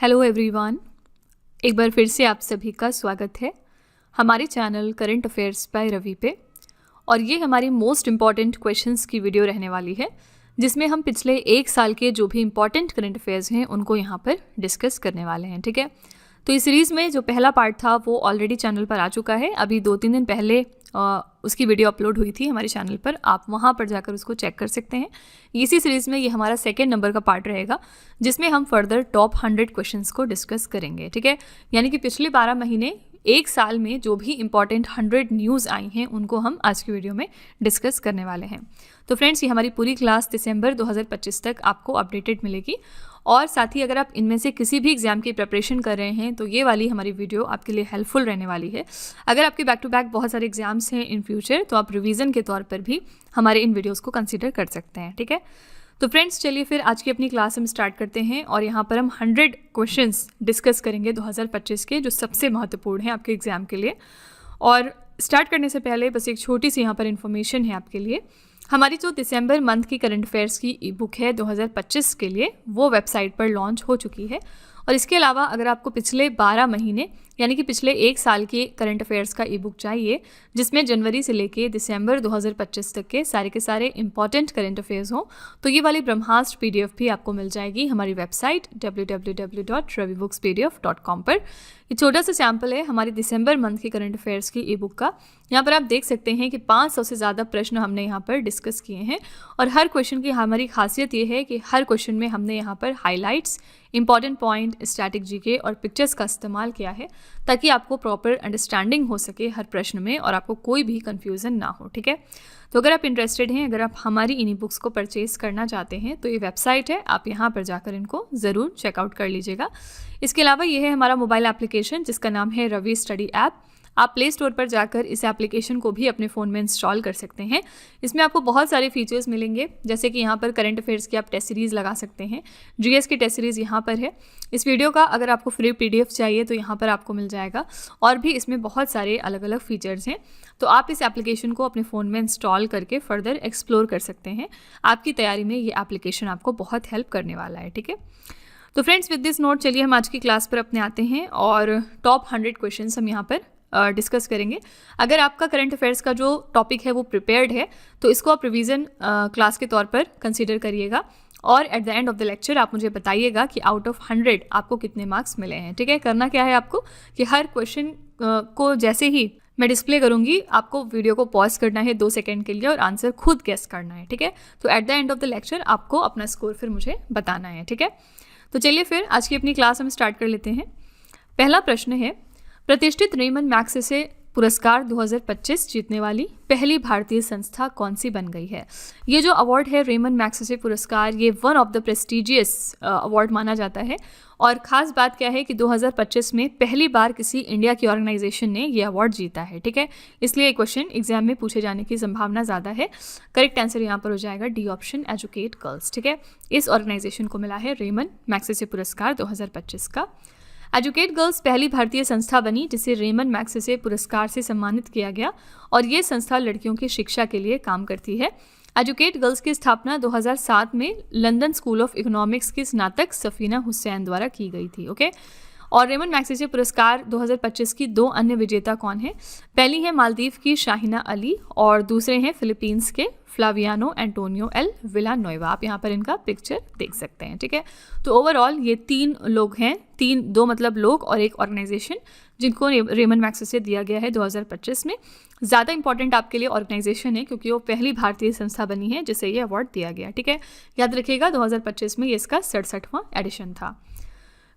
Hello everyone, एक बार फिर से आप सभी का स्वागत है हमारे channel current affairs by Ravi पे। और ये हमारी मोस्ट इम्पॉर्टेंट क्वेश्चंस की वीडियो रहने वाली है, जिसमें हम पिछले एक साल के जो भी इम्पॉर्टेंट करंट अफेयर्स हैं उनको यहाँ पर डिस्कस करने वाले हैं। ठीक है, तो इस सीरीज़ में जो पहला पार्ट था वो ऑलरेडी चैनल पर आ चुका है। अभी 2-3 दिन पहले उसकी वीडियो अपलोड हुई थी हमारे चैनल पर, आप वहाँ पर जाकर उसको चेक कर सकते हैं। इसी सीरीज़ में ये हमारा सेकेंड नंबर का पार्ट रहेगा, जिसमें हम फर्दर टॉप 100 क्वेश्चंस को डिस्कस करेंगे। ठीक है, यानी कि पिछले 12 महीने एक साल में जो भी इंपॉर्टेंट 100 न्यूज़ आई हैं उनको हम आज की वीडियो में डिस्कस करने वाले हैं। तो फ्रेंड्स, ये हमारी पूरी क्लास दिसंबर 2025 तक आपको अपडेटेड मिलेगी। और साथ ही अगर आप इनमें से किसी भी एग्जाम की प्रिपरेशन कर रहे हैं तो ये वाली हमारी वीडियो आपके लिए हेल्पफुल रहने वाली है। अगर आपके बैक टू बैक बहुत सारे एग्जाम्स हैं इन फ्यूचर, तो आप रिवीजन के तौर पर भी हमारे इन वीडियोस को कंसीडर कर सकते हैं। ठीक है, तो फ्रेंड्स चलिए फिर आज की अपनी क्लास हम स्टार्ट करते हैं। और यहाँ पर हम 100 क्वेश्चंस डिस्कस करेंगे 2025 के, जो सबसे महत्वपूर्ण हैं आपके एग्जाम के लिए। और स्टार्ट करने से पहले बस एक छोटी सी यहाँ पर इन्फॉर्मेशन है आपके लिए। हमारी जो दिसंबर मंथ की करंट अफेयर्स की ई बुक है 2025 के लिए, वो वेबसाइट पर लॉन्च हो चुकी है। और इसके अलावा अगर आपको पिछले 12 महीने यानी कि पिछले एक साल के करंट अफेयर्स का ई बुक चाहिए, जिसमें जनवरी से लेके दिसंबर 2025 तक के सारे इंपॉर्टेंट करंट अफेयर्स हों, तो ये वाली ब्रह्मास्त्र PDF भी आपको मिल जाएगी हमारी वेबसाइट www.ravibooks.pdf.com पर। ये छोटा सा सैम्पल है हमारी दिसंबर मंथ की करंट अफेयर्स की ई बुक का। यहाँ पर आप देख सकते हैं कि 500 से ज़्यादा प्रश्न हमने यहाँ पर डिस्कस किए हैं। और हर क्वेश्चन की हमारी खासियत ये है कि हर क्वेश्चन में हमने यहाँ पर highlights, important point, static GK और पिक्चर्स का इस्तेमाल किया है, ताकि आपको प्रॉपर अंडरस्टैंडिंग हो सके हर प्रश्न में और आपको कोई भी कंफ्यूजन ना हो। ठीक है, तो अगर आप इंटरेस्टेड हैं, अगर आप हमारी इन्हीं बुक्स को परचेज करना चाहते हैं, तो ये वेबसाइट है, आप यहाँ पर जाकर इनको ज़रूर चेकआउट कर लीजिएगा। इसके अलावा ये है हमारा मोबाइल एप्लीकेशन, जिसका नाम है रवि स्टडी ऐप। आप प्ले स्टोर पर जाकर इस एप्लीकेशन को भी अपने फ़ोन में इंस्टॉल कर सकते हैं। इसमें आपको बहुत सारे फीचर्स मिलेंगे, जैसे कि यहाँ पर करंट अफेयर्स की आप टेस्ट सीरीज़ लगा सकते हैं। GS की टेस्ट सीरीज़ यहाँ पर है। इस वीडियो का अगर आपको फ्री PDF चाहिए तो यहाँ पर आपको मिल जाएगा। और भी इसमें बहुत सारे अलग अलग फीचर्स हैं, तो आप इस एप्लीकेशन को अपने फ़ोन में इंस्टॉल करके फर्दर एक्सप्लोर कर सकते हैं। आपकी तैयारी में ये एप्लीकेशन आपको बहुत हेल्प करने वाला है। ठीक है, तो फ्रेंड्स विद दिस नोट चलिए हम आज की क्लास पर अपने आते हैं और टॉप 100 क्वेश्चन हम यहाँ पर डिस्कस करेंगे। अगर आपका करंट अफेयर्स का जो टॉपिक है वो प्रिपेयर्ड है, तो इसको आप रिवीजन क्लास के तौर पर कंसीडर करिएगा। और at the end of the lecture आप मुझे बताइएगा कि आउट ऑफ 100 आपको कितने मार्क्स मिले हैं। ठीक है, करना क्या है आपको कि हर क्वेश्चन को जैसे ही मैं डिस्प्ले करूंगी, आपको वीडियो को पॉज करना है 2 सेकेंड के लिए और आंसर खुद गेस करना है। ठीक है, तो at the end of the lecture आपको अपना स्कोर फिर मुझे बताना है। ठीक है, तो चलिए फिर आज की अपनी क्लास हम स्टार्ट कर लेते हैं। पहला प्रश्न है, प्रतिष्ठित रेमन मैग्सेसे पुरस्कार 2025 जीतने वाली पहली भारतीय संस्था कौन सी बन गई है। ये जो अवार्ड है रेमन मैग्सेसे पुरस्कार, ये one of the prestigious award माना जाता है। और ख़ास बात क्या है कि 2025 में पहली बार किसी इंडिया की ऑर्गेनाइजेशन ने ये अवार्ड जीता है। ठीक है, इसलिए ये क्वेश्चन एग्जाम में पूछे जाने की संभावना ज़्यादा है। करेक्ट आंसर यहाँ पर हो जाएगा डी ऑप्शन, एजुकेट गर्ल्स। ठीक है, इस ऑर्गेनाइजेशन को मिला है रेमन मैग्सेसे पुरस्कार 2025 का। एजुकेट गर्ल्स पहली भारतीय संस्था बनी जिसे रेमन मैग्सेसे पुरस्कार से सम्मानित किया गया, और ये संस्था लड़कियों की शिक्षा के लिए काम करती है। एजुकेट गर्ल्स की स्थापना 2007 में लंदन स्कूल ऑफ इकोनॉमिक्स की स्नातक सफीना हुसैन द्वारा की गई थी। ओके, और रेमन मैग्सेसे पुरस्कार 2025 की 2 अन्य विजेता कौन है। पहली है मालदीव की शाहिना अली और दूसरे हैं फिलीपींस के फ्लावियानो एंटोनियो एल विलानोवा। आप यहाँ पर इनका पिक्चर देख सकते हैं। ठीक है, तो ओवरऑल ये 3 लोग हैं, 2 मतलब लोग और एक ऑर्गेनाइजेशन, जिनको रेमन मैग्सेसे दिया गया है 2025 में। ज़्यादा इंपॉर्टेंट आपके लिए ऑर्गेनाइजेशन है क्योंकि वो पहली भारतीय संस्था बनी है जिसे ये अवार्ड दिया गया। ठीक है, याद रखिएगा 2025 में ये इसका 67वां एडिशन था।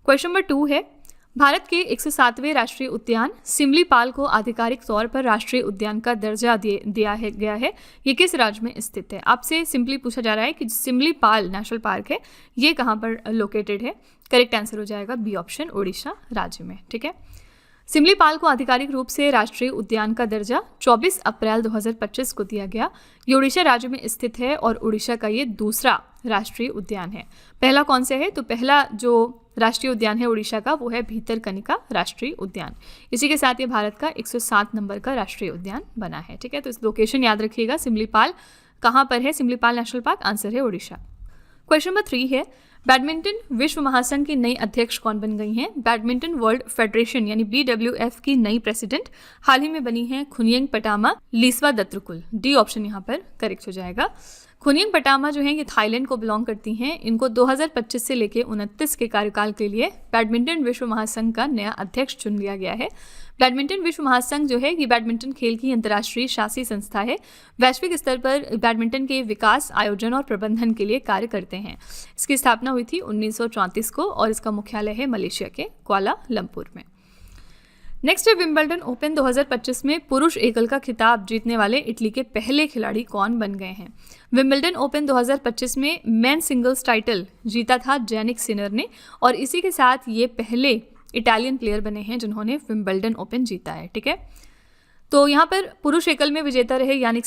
क्वेश्चन नंबर 2 है, भारत के 107वें राष्ट्रीय उद्यान सिमलीपाल को आधिकारिक तौर पर राष्ट्रीय उद्यान का दर्जा दिया गया है। ये किस राज्य में स्थित है। आपसे सिंपली पूछा जा रहा है कि सिमलीपाल नेशनल पार्क है, ये कहाँ पर लोकेटेड है। करेक्ट आंसर हो जाएगा बी ऑप्शन, उड़ीसा राज्य में। ठीक है, सिमलीपाल को आधिकारिक रूप से राष्ट्रीय उद्यान का दर्जा 24 अप्रैल 2025 को दिया गया। ये उड़ीसा राज्य में स्थित है और उड़ीसा का ये दूसरा राष्ट्रीय उद्यान है। पहला कौन से है, तो पहला जो राष्ट्रीय उद्यान है उड़ीसा का वो है भीतरकनिका राष्ट्रीय उद्यान। इसी के साथ ये भारत का 107 नंबर का राष्ट्रीय उद्यान बना है। ठीक है, तो इस लोकेशन याद रखिएगा, सिमलीपाल कहाँ पर है। सिमलीपाल नेशनल पार्क आंसर है उड़ीसा। क्वेश्चन नंबर 3 है, बैडमिंटन विश्व महासंघ की नई अध्यक्ष कौन बन गई हैं? बैडमिंटन वर्ल्ड फेडरेशन यानी BWF की नई प्रेसिडेंट हाल ही में बनी हैं खुनयिंग पटामा लीस्वादत्तकुल। डी ऑप्शन यहाँ पर करेक्ट हो जाएगा। खुनयिंग पटामा जो हैं ये थाईलैंड को बिलोंग करती हैं। इनको 2025 से लेकर 29 के कार्यकाल के लिए बैडमिंटन विश्व महासंघ का नया अध्यक्ष चुन लिया गया है। बैडमिंटन विश्व महासंघ जो है ये बैडमिंटन खेल की अंतर्राष्ट्रीय शासी संस्था है। वैश्विक स्तर पर बैडमिंटन के विकास, आयोजन और प्रबंधन के लिए कार्य करते हैं। इसकी स्थापना हुई थी 1934 को और इसका मुख्यालय है मलेशिया के कुआलालंपुर में। नेक्स्ट है विंबलडन ओपन 2025 में पुरुष एकल का खिताब जीतने वाले इटली के पहले खिलाड़ी कौन बन गए हैं? विंबलडन ओपन 2025 में मेन सिंगल्स टाइटल जीता था जैनिक सिनर ने और इसी के साथ ये पहले इटालियन प्लेयर बने हैं जिन्होंने विंबलडन ओपन जीता है। ठीक है, तो यहाँ पर पुरुष एकल में विजेता रहे जैनिक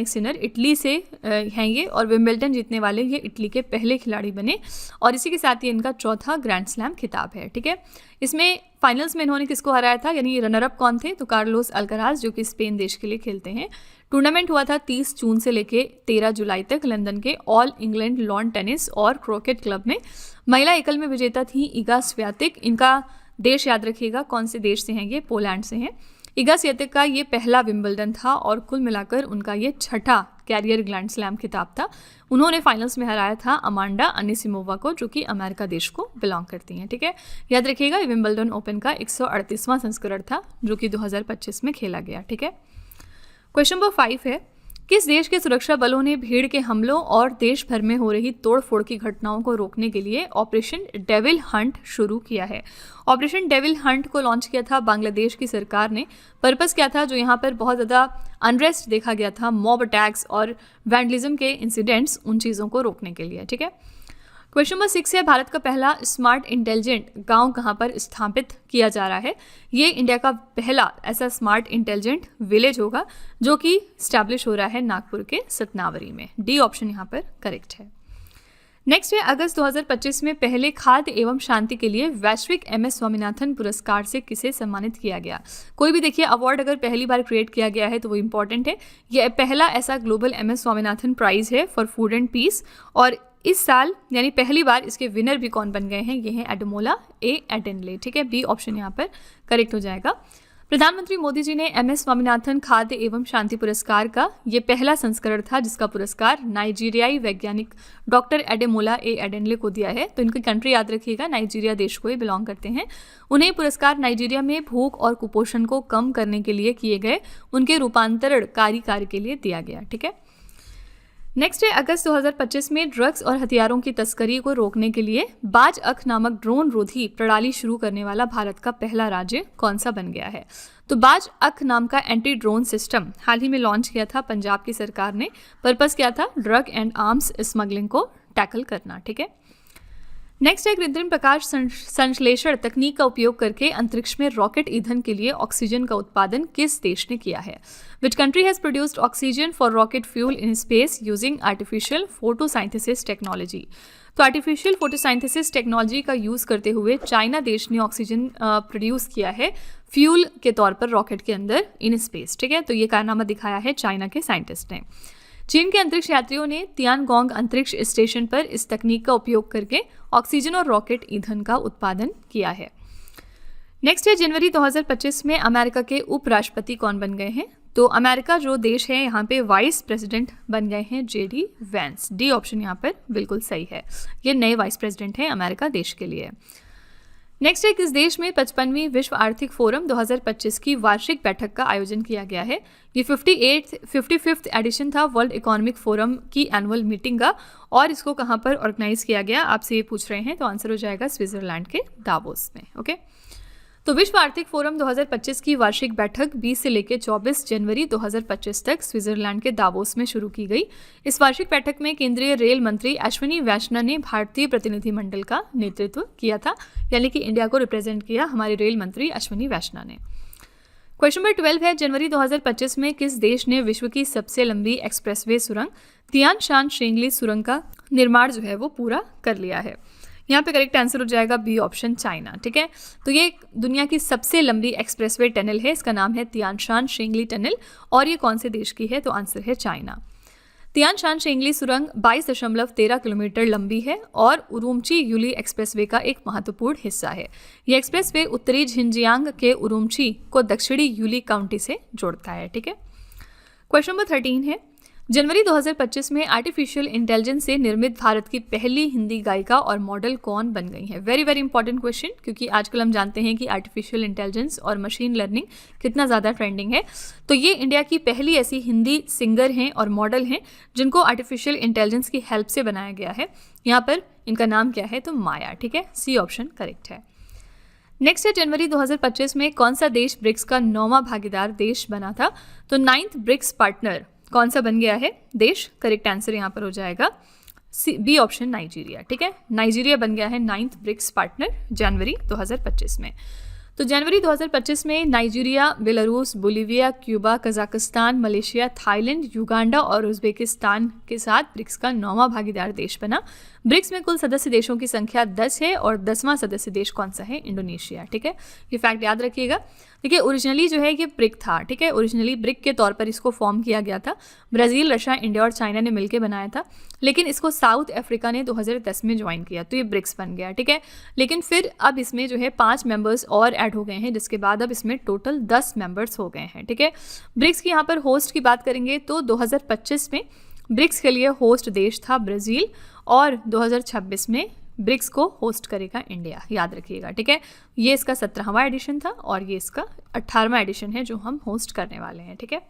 सिनर इटली से हैं ये और विंबलडन जीतने वाले ये इटली के पहले खिलाड़ी बने और इसी के साथ ही इनका चौथा ग्रैंड स्लैम खिताब है। ठीक है, इसमें फाइनल्स में इन्होंने किसको हराया था, यानी रनर अप कौन थे? तो कार्लोस अल्कराज जो कि स्पेन देश के लिए खेलते हैं। टूर्नामेंट हुआ था 30 जून से लेके 13 जुलाई तक लंदन के ऑल इंग्लैंड लॉन टेनिस और क्रिकेट क्लब में। महिला एकल में विजेता थी इगा स्वियातेक। इनका देश याद रखिएगा, कौन से देश से हैं ये? पोलैंड से हैं। इगा स्वियातेक का ये पहला विंबलडन था और कुल मिलाकर उनका ये छठा कैरियर ग्रैंड स्लैम खिताब था। उन्होंने फाइनल्स में हराया था अमांडा अनिसिमोवा को जो कि अमेरिका देश को बिलोंग करती हैं। ठीक है, याद रखिएगा ये विंबलडन ओपन का 138वां संस्करण था जो कि 2025 में खेला गया। ठीक है, क्वेश्चन नंबर 5 है, किस देश के सुरक्षा बलों ने भीड़ के हमलों और देश भर में हो रही तोड़फोड़ की घटनाओं को रोकने के लिए ऑपरेशन डेविल हंट शुरू किया है? ऑपरेशन डेविल हंट को लॉन्च किया था बांग्लादेश की सरकार ने। पर्पस क्या था? जो यहाँ पर बहुत ज़्यादा अनरेस्ट देखा गया था, मॉब अटैक्स और वैंडलिज्म के इंसिडेंट्स, उन चीज़ों को रोकने के लिए। ठीक है, क्वेश्चन नंबर 6 है, भारत का पहला स्मार्ट इंटेलिजेंट गांव कहां पर स्थापित किया जा रहा है? ये इंडिया का पहला ऐसा स्मार्ट इंटेलिजेंट विलेज होगा जो कि स्टैब्लिश हो रहा है नागपुर के सतनावरी में। डी ऑप्शन यहां पर करेक्ट है। नेक्स्ट है, अगस्त 2025 में पहले खाद्य एवं शांति के लिए वैश्विक MS स्वामीनाथन पुरस्कार से किसे सम्मानित किया गया? कोई भी देखिए अवार्ड अगर पहली बार क्रिएट किया गया है तो वो इंपॉर्टेंट है। यह पहला ऐसा ग्लोबल MS स्वामीनाथन प्राइज है फॉर फूड एंड पीस और इस साल यानी पहली बार इसके विनर भी कौन बन गए हैं? ये हैं एडमोला ए एडेनले। ठीक है, बी ऑप्शन यहाँ पर करेक्ट हो जाएगा। प्रधानमंत्री मोदी जी ने MS स्वामीनाथन खाद्य एवं शांति पुरस्कार का ये पहला संस्करण था जिसका पुरस्कार नाइजीरियाई वैज्ञानिक डॉक्टर एडेमोला ए एडेनले को दिया है। तो इनकी कंट्री याद रखिएगा, नाइजीरिया देश को ही बिलोंग करते हैं। उन्हें पुरस्कार नाइजीरिया में भूख और कुपोषण को कम करने के लिए किए गए उनके रूपांतरणकारी कार्य के लिए दिया गया। ठीक है, नेक्स्ट है, अगस्त 2025 में ड्रग्स और हथियारों की तस्करी को रोकने के लिए बाज अख नामक ड्रोन रोधी प्रणाली शुरू करने वाला भारत का पहला राज्य कौन सा बन गया है? तो बाज अख नाम का एंटी ड्रोन सिस्टम हाल ही में लॉन्च किया था पंजाब की सरकार ने। पर्पस क्या था? ड्रग एंड आर्म्स स्मगलिंग को टैकल करना। ठीक है, नेक्स्ट है, कृत्रिम प्रकाश संश्लेषण तकनीक का उपयोग करके अंतरिक्ष में रॉकेट ईंधन के लिए ऑक्सीजन का उत्पादन किस देश ने किया है? Which country has produced oxygen for rocket fuel in space using artificial photosynthesis technology? तो आर्टिफिशियल फोटोसाइंथेसिस टेक्नोलॉजी का यूज़ करते हुए चाइना देश ने ऑक्सीजन प्रोड्यूस किया है फ्यूल के तौर पर रॉकेट के अंदर इन स्पेस। ठीक है, तो ये कारनामा दिखाया है चाइना के साइंटिस्ट ने। चीन के अंतरिक्ष यात्रियों ने तियानगोंग अंतरिक्ष स्टेशन पर इस तकनीक का उपयोग करके ऑक्सीजन और रॉकेट ईंधन का उत्पादन किया है। नेक्स्ट है, जनवरी 2025 में अमेरिका के उपराष्ट्रपति कौन बन गए हैं? तो अमेरिका जो देश है यहाँ पे वाइस प्रेसिडेंट बन गए हैं JD वैंस। डी ऑप्शन यहाँ पर बिल्कुल सही है, ये नए वाइस प्रेसिडेंट हैं अमेरिका देश के लिए। नेक्स्ट है, किस देश में 55वीं विश्व आर्थिक फोरम 2025 की वार्षिक बैठक का आयोजन किया गया है? ये 55th एडिशन था वर्ल्ड इकोनॉमिक फोरम की एनुअल मीटिंग का और इसको कहाँ पर ऑर्गेनाइज किया गया आपसे ये पूछ रहे हैं, तो आंसर हो जाएगा स्विट्जरलैंड के दावोस में। ओके, तो विश्व आर्थिक फोरम 2025 की वार्षिक बैठक 20 से लेकर 24 जनवरी 2025 तक स्विट्जरलैंड के दावोस में शुरू की गई। इस वार्षिक बैठक में केंद्रीय रेल मंत्री अश्विनी वैष्णव ने भारतीय प्रतिनिधिमंडल का नेतृत्व किया था, यानी कि इंडिया को रिप्रेजेंट किया हमारे रेल मंत्री अश्विनी वैष्णव ने। क्वेश्चन नंबर 12 है, जनवरी 2025 में किस देश ने विश्व की सबसे लंबी एक्सप्रेसवे सुरंग तियान शान शेंगली सुरंग का निर्माण जो है वो पूरा कर लिया है? यहाँ पे करेक्ट आंसर हो जाएगा बी ऑप्शन चाइना। ठीक है, तो ये दुनिया की सबसे लंबी एक्सप्रेसवे टनल है, इसका नाम है तियानशान शेंगली टनल और ये कौन से देश की है? तो आंसर है चाइना। तियान शान शेंगली सुरंग 22.13 किलोमीटर लंबी है और उरुमची यूली एक्सप्रेसवे का एक महत्वपूर्ण हिस्सा है। यह एक्सप्रेसवे उत्तरी झिंजियांग के उरुमची को दक्षिणी यूली काउंटी से जोड़ता है। ठीक है, क्वेश्चन नंबर 13 है, जनवरी 2025 में आर्टिफिशियल इंटेलिजेंस से निर्मित भारत की पहली हिंदी गायिका और मॉडल कौन बन गई है? वेरी वेरी इंपॉर्टेंट क्वेश्चन, क्योंकि आजकल हम जानते हैं कि आर्टिफिशियल इंटेलिजेंस और मशीन लर्निंग कितना ज़्यादा ट्रेंडिंग है। तो ये इंडिया की पहली ऐसी हिंदी सिंगर हैं और मॉडल हैं जिनको आर्टिफिशियल इंटेलिजेंस की हेल्प से बनाया गया है। यहाँ पर इनका नाम क्या है? तो माया। ठीक है, सी ऑप्शन करेक्ट है। नेक्स्ट है, जनवरी 2025 में कौन सा देश ब्रिक्स का 9वां भागीदार देश बना था? तो 9th ब्रिक्स पार्टनर कौन सा बन गया है देश? करेक्ट आंसर यहाँ पर हो जाएगा बी ऑप्शन, नाइजीरिया। ठीक है, नाइजीरिया बन गया है 9th ब्रिक्स पार्टनर जनवरी 2025 में। तो जनवरी 2025 में Nigeria, Belarus, Bolivia, Cuba, Kazakhstan, Malaysia, Thailand, Uganda और उज्बेकिस्तान के साथ ब्रिक्स का 9वां भागीदार देश बना। ब्रिक्स में कुल सदस्य देशों की संख्या 10 है और 10वां सदस्य देश कौन सा है? इंडोनेशिया। ठीक है, ये फैक्ट याद रखिएगा। देखिए, ओरिजिनली जो है ये ब्रिक था। ठीक है, ओरिजिनली ब्रिक के तौर पर इसको फॉर्म किया गया था। ब्राज़ील, रशिया, इंडिया और चाइना ने मिलकर बनाया था, लेकिन इसको साउथ अफ्रीका ने 2010 में ज्वाइन किया, तो ये ब्रिक्स बन गया। ठीक है, लेकिन फिर अब इसमें जो है 5 मेंबर्स और ऐड हो गए हैं, जिसके बाद अब इसमें टोटल 10 मेंबर्स हो गए हैं। ठीक है, ब्रिक्स की यहाँ पर होस्ट की बात करेंगे तो 2025 में ब्रिक्स के लिए होस्ट देश था ब्राज़ील और 2026 में ब्रिक्स को होस्ट करेगा इंडिया, याद रखिएगा। ठीक है, ये इसका 17वां एडिशन था और ये इसका 18वां एडिशन है जो हम होस्ट करने वाले हैं। ठीक है,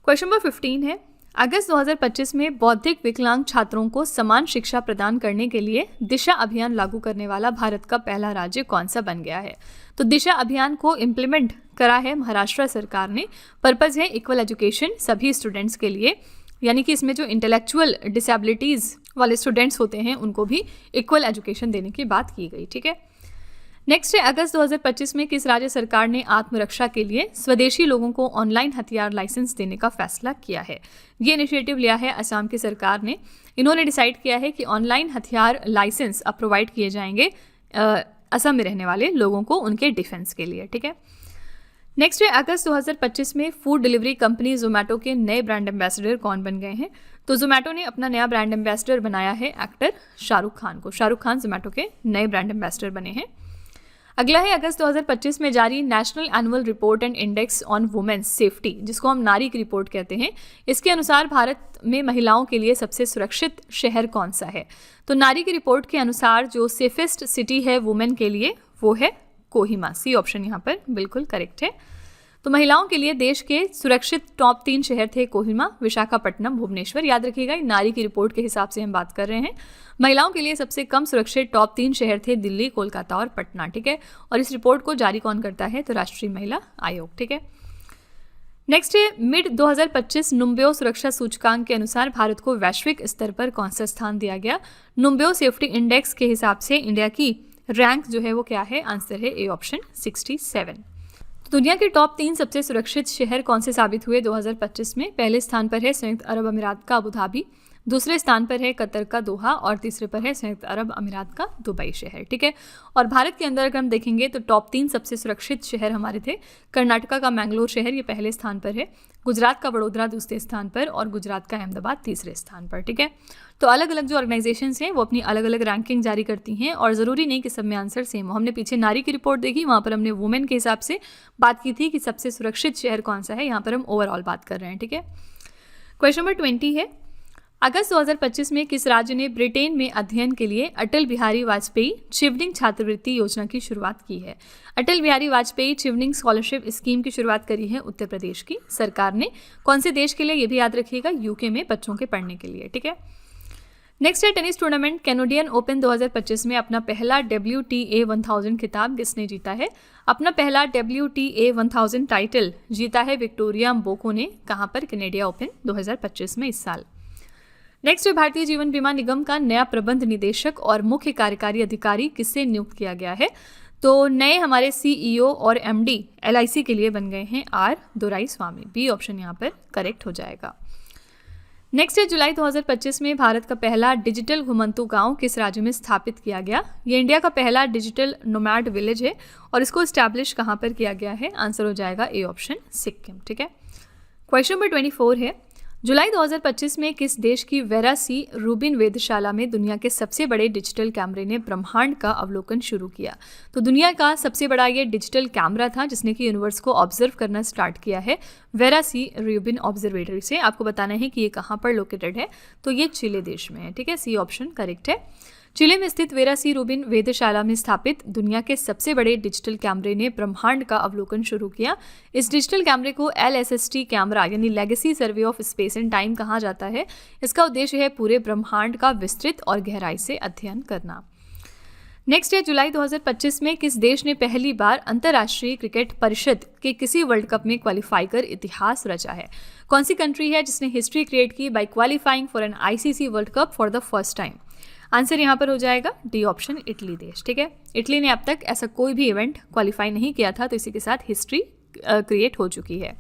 क्वेश्चन नंबर 15 है, अगस्त 2025 में बौद्धिक विकलांग छात्रों को समान शिक्षा प्रदान करने के लिए दिशा अभियान लागू करने वाला भारत का पहला राज्य कौन सा बन गया है? तो दिशा अभियान को इम्प्लीमेंट करा है महाराष्ट्र सरकार ने। पर्पज़ है इक्वल एजुकेशन सभी स्टूडेंट्स के लिए, यानी कि इसमें जो इंटेलेक्चुअल डिसेबिलिटीज़ वाले स्टूडेंट्स होते हैं उनको भी इक्वल एजुकेशन देने की बात की गई। ठीक है, नेक्स्ट है, अगस्त 2025 में किस राज्य सरकार ने आत्मरक्षा के लिए स्वदेशी लोगों को ऑनलाइन हथियार लाइसेंस देने का फैसला किया है? ये इनिशिएटिव लिया है असम की सरकार ने। इन्होंने डिसाइड किया है कि ऑनलाइन हथियार लाइसेंस अब प्रोवाइड किए जाएंगे असम में रहने वाले लोगों को उनके डिफेंस के लिए। ठीक है, नेक्स्ट है, अगस्त 2025 में फूड डिलीवरी कंपनी जोमेटो के नए ब्रांड एम्बेसडर कौन बन गए हैं? तो जोमेटो ने अपना नया ब्रांड एम्बेसडर बनाया है एक्टर शाहरुख खान को। शाहरुख खान जोमेटो के नए ब्रांड एम्बेसडर बने हैं। अगला है, अगस्त 2025 में जारी national annual report and index on women's safety, जिसको हम नारी की रिपोर्ट कहते हैं, इसके अनुसार भारत में महिलाओं के लिए सबसे सुरक्षित शहर कौन सा है? तो नारी की रिपोर्ट के अनुसार जो सेफेस्ट सिटी है वुमेन के लिए वो है कोहिमा। सी ऑप्शन यहाँ पर बिल्कुल करेक्ट है। तो महिलाओं के लिए देश के सुरक्षित टॉप 3 शहर थे कोहिमा, विशाखापट्टनम, भुवनेश्वर। याद रखिएगा, नारी की रिपोर्ट के हिसाब से हम बात कर रहे हैं। महिलाओं के लिए सबसे कम सुरक्षित टॉप 3 शहर थे दिल्ली, कोलकाता और पटना। ठीक है, और इस रिपोर्ट को जारी कौन करता है? तो राष्ट्रीय महिला आयोग। ठीक है, नेक्स्ट है, मिड 2025 नुम्ब्यो सुरक्षा सूचकांक के अनुसार भारत को वैश्विक स्तर पर कौन सा स्थान दिया गया? नुम्ब्यो सेफ्टी इंडेक्स के हिसाब से इंडिया की रैंक जो है वो क्या है? आंसर है ए ऑप्शन 67। दुनिया के टॉप 3 सबसे सुरक्षित शहर कौन से साबित हुए 2025 में? पहले स्थान पर है संयुक्त अरब अमीरात का अबू धाबी, दूसरे स्थान पर है कतर का दोहा और तीसरे पर है संयुक्त अरब अमीरात का दुबई शहर। ठीक है, और भारत के अंदर अगर हम देखेंगे तो टॉप 3 सबसे सुरक्षित शहर हमारे थे। कर्नाटका का मैंगलोर शहर ये पहले स्थान पर है, गुजरात का वडोदरा दूसरे स्थान पर और गुजरात का अहमदाबाद तीसरे स्थान पर। ठीक है, तो अलग अलग जो ऑर्गेनाइजेशंस हैं वो अपनी अलग अलग रैंकिंग जारी करती हैं और ज़रूरी नहीं कि सब में आंसर सेम हो। हमने पीछे नारी की रिपोर्ट देखी, वहाँ पर हमने वुमेन के हिसाब से बात की थी कि सबसे सुरक्षित शहर कौन सा है। यहाँ पर हम ओवरऑल बात कर रहे हैं। ठीक है, क्वेश्चन नंबर 20 है, अगस्त 2025 में किस राज्य ने ब्रिटेन में अध्ययन के लिए अटल बिहारी वाजपेयी चिवनिंग छात्रवृत्ति योजना की शुरुआत की है? अटल बिहारी वाजपेयी चिवनिंग स्कॉलरशिप स्कीम की शुरुआत करी है उत्तर प्रदेश की सरकार ने। कौन से देश के लिए? ये भी याद रखिएगा, यूके में बच्चों के पढ़ने के लिए। ठीक है, नेक्स्ट है, टेनिस टूर्नामेंट कैनेडियन ओपन 2025 में अपना पहला WTA 1000 खिताब किसने जीता है? अपना पहला WTA 1000 टाइटल जीता है विक्टोरिया म्बोको ने। कहाँ पर? कैनेडियन ओपन 2025 में इस साल। नेक्स्ट है, भारतीय जीवन बीमा निगम का नया प्रबंध निदेशक और मुख्य कार्यकारी अधिकारी किससे नियुक्त किया गया है? तो नए हमारे CEO और MD LIC के लिए बन गए हैं R दोराईस्वामी। बी ऑप्शन यहाँ पर करेक्ट हो जाएगा। नेक्स्ट है, जुलाई 2025 में भारत का पहला डिजिटल घुमंतू गांव किस राज्य में स्थापित किया गया? ये इंडिया का पहला डिजिटल नोमैड विलेज है और इसको स्टैब्लिश कहाँ पर किया गया है? आंसर हो जाएगा ए ऑप्शन सिक्किम। ठीक है, क्वेश्चन नंबर 24 है, जुलाई 2025 में किस देश की वेरा सी रूबिन वेधशाला में दुनिया के सबसे बड़े डिजिटल कैमरे ने ब्रह्मांड का अवलोकन शुरू किया? तो दुनिया का सबसे बड़ा ये डिजिटल कैमरा था जिसने कि यूनिवर्स को ऑब्जर्व करना स्टार्ट किया है वेरा सी रूबिन ऑब्जर्वेटरी से। आपको बताना है कि ये कहाँ पर लोकेटेड है, तो ये चिले देश में है। ठीक है, सी ऑप्शन करेक्ट है। चिले में स्थित वेरा सी रूबिन वेधशाला में स्थापित दुनिया के सबसे बड़े डिजिटल कैमरे ने ब्रह्मांड का अवलोकन शुरू किया। इस डिजिटल कैमरे को LSST कैमरा यानी legacy survey of space and time कहा जाता है। इसका उद्देश्य है पूरे ब्रह्मांड का विस्तृत और गहराई से अध्ययन करना। नेक्स्ट है, जुलाई 2025 में किस देश ने पहली बार अंतर्राष्ट्रीय क्रिकेट परिषद के किसी वर्ल्ड कप में क्वालिफाई कर इतिहास रचा है? कौन सी कंट्री है जिसने हिस्ट्री क्रिएट की by qualifying for an ICC world cup for the first time? Answer यहाँ पर हो जाएगा डी ऑप्शन, इटली देश। ठीक है, इटली ने अब तक ऐसा कोई भी इवेंट क्वालिफाई नहीं किया था, तो इसी के साथ हिस्ट्री क्रिएट हो चुकी है।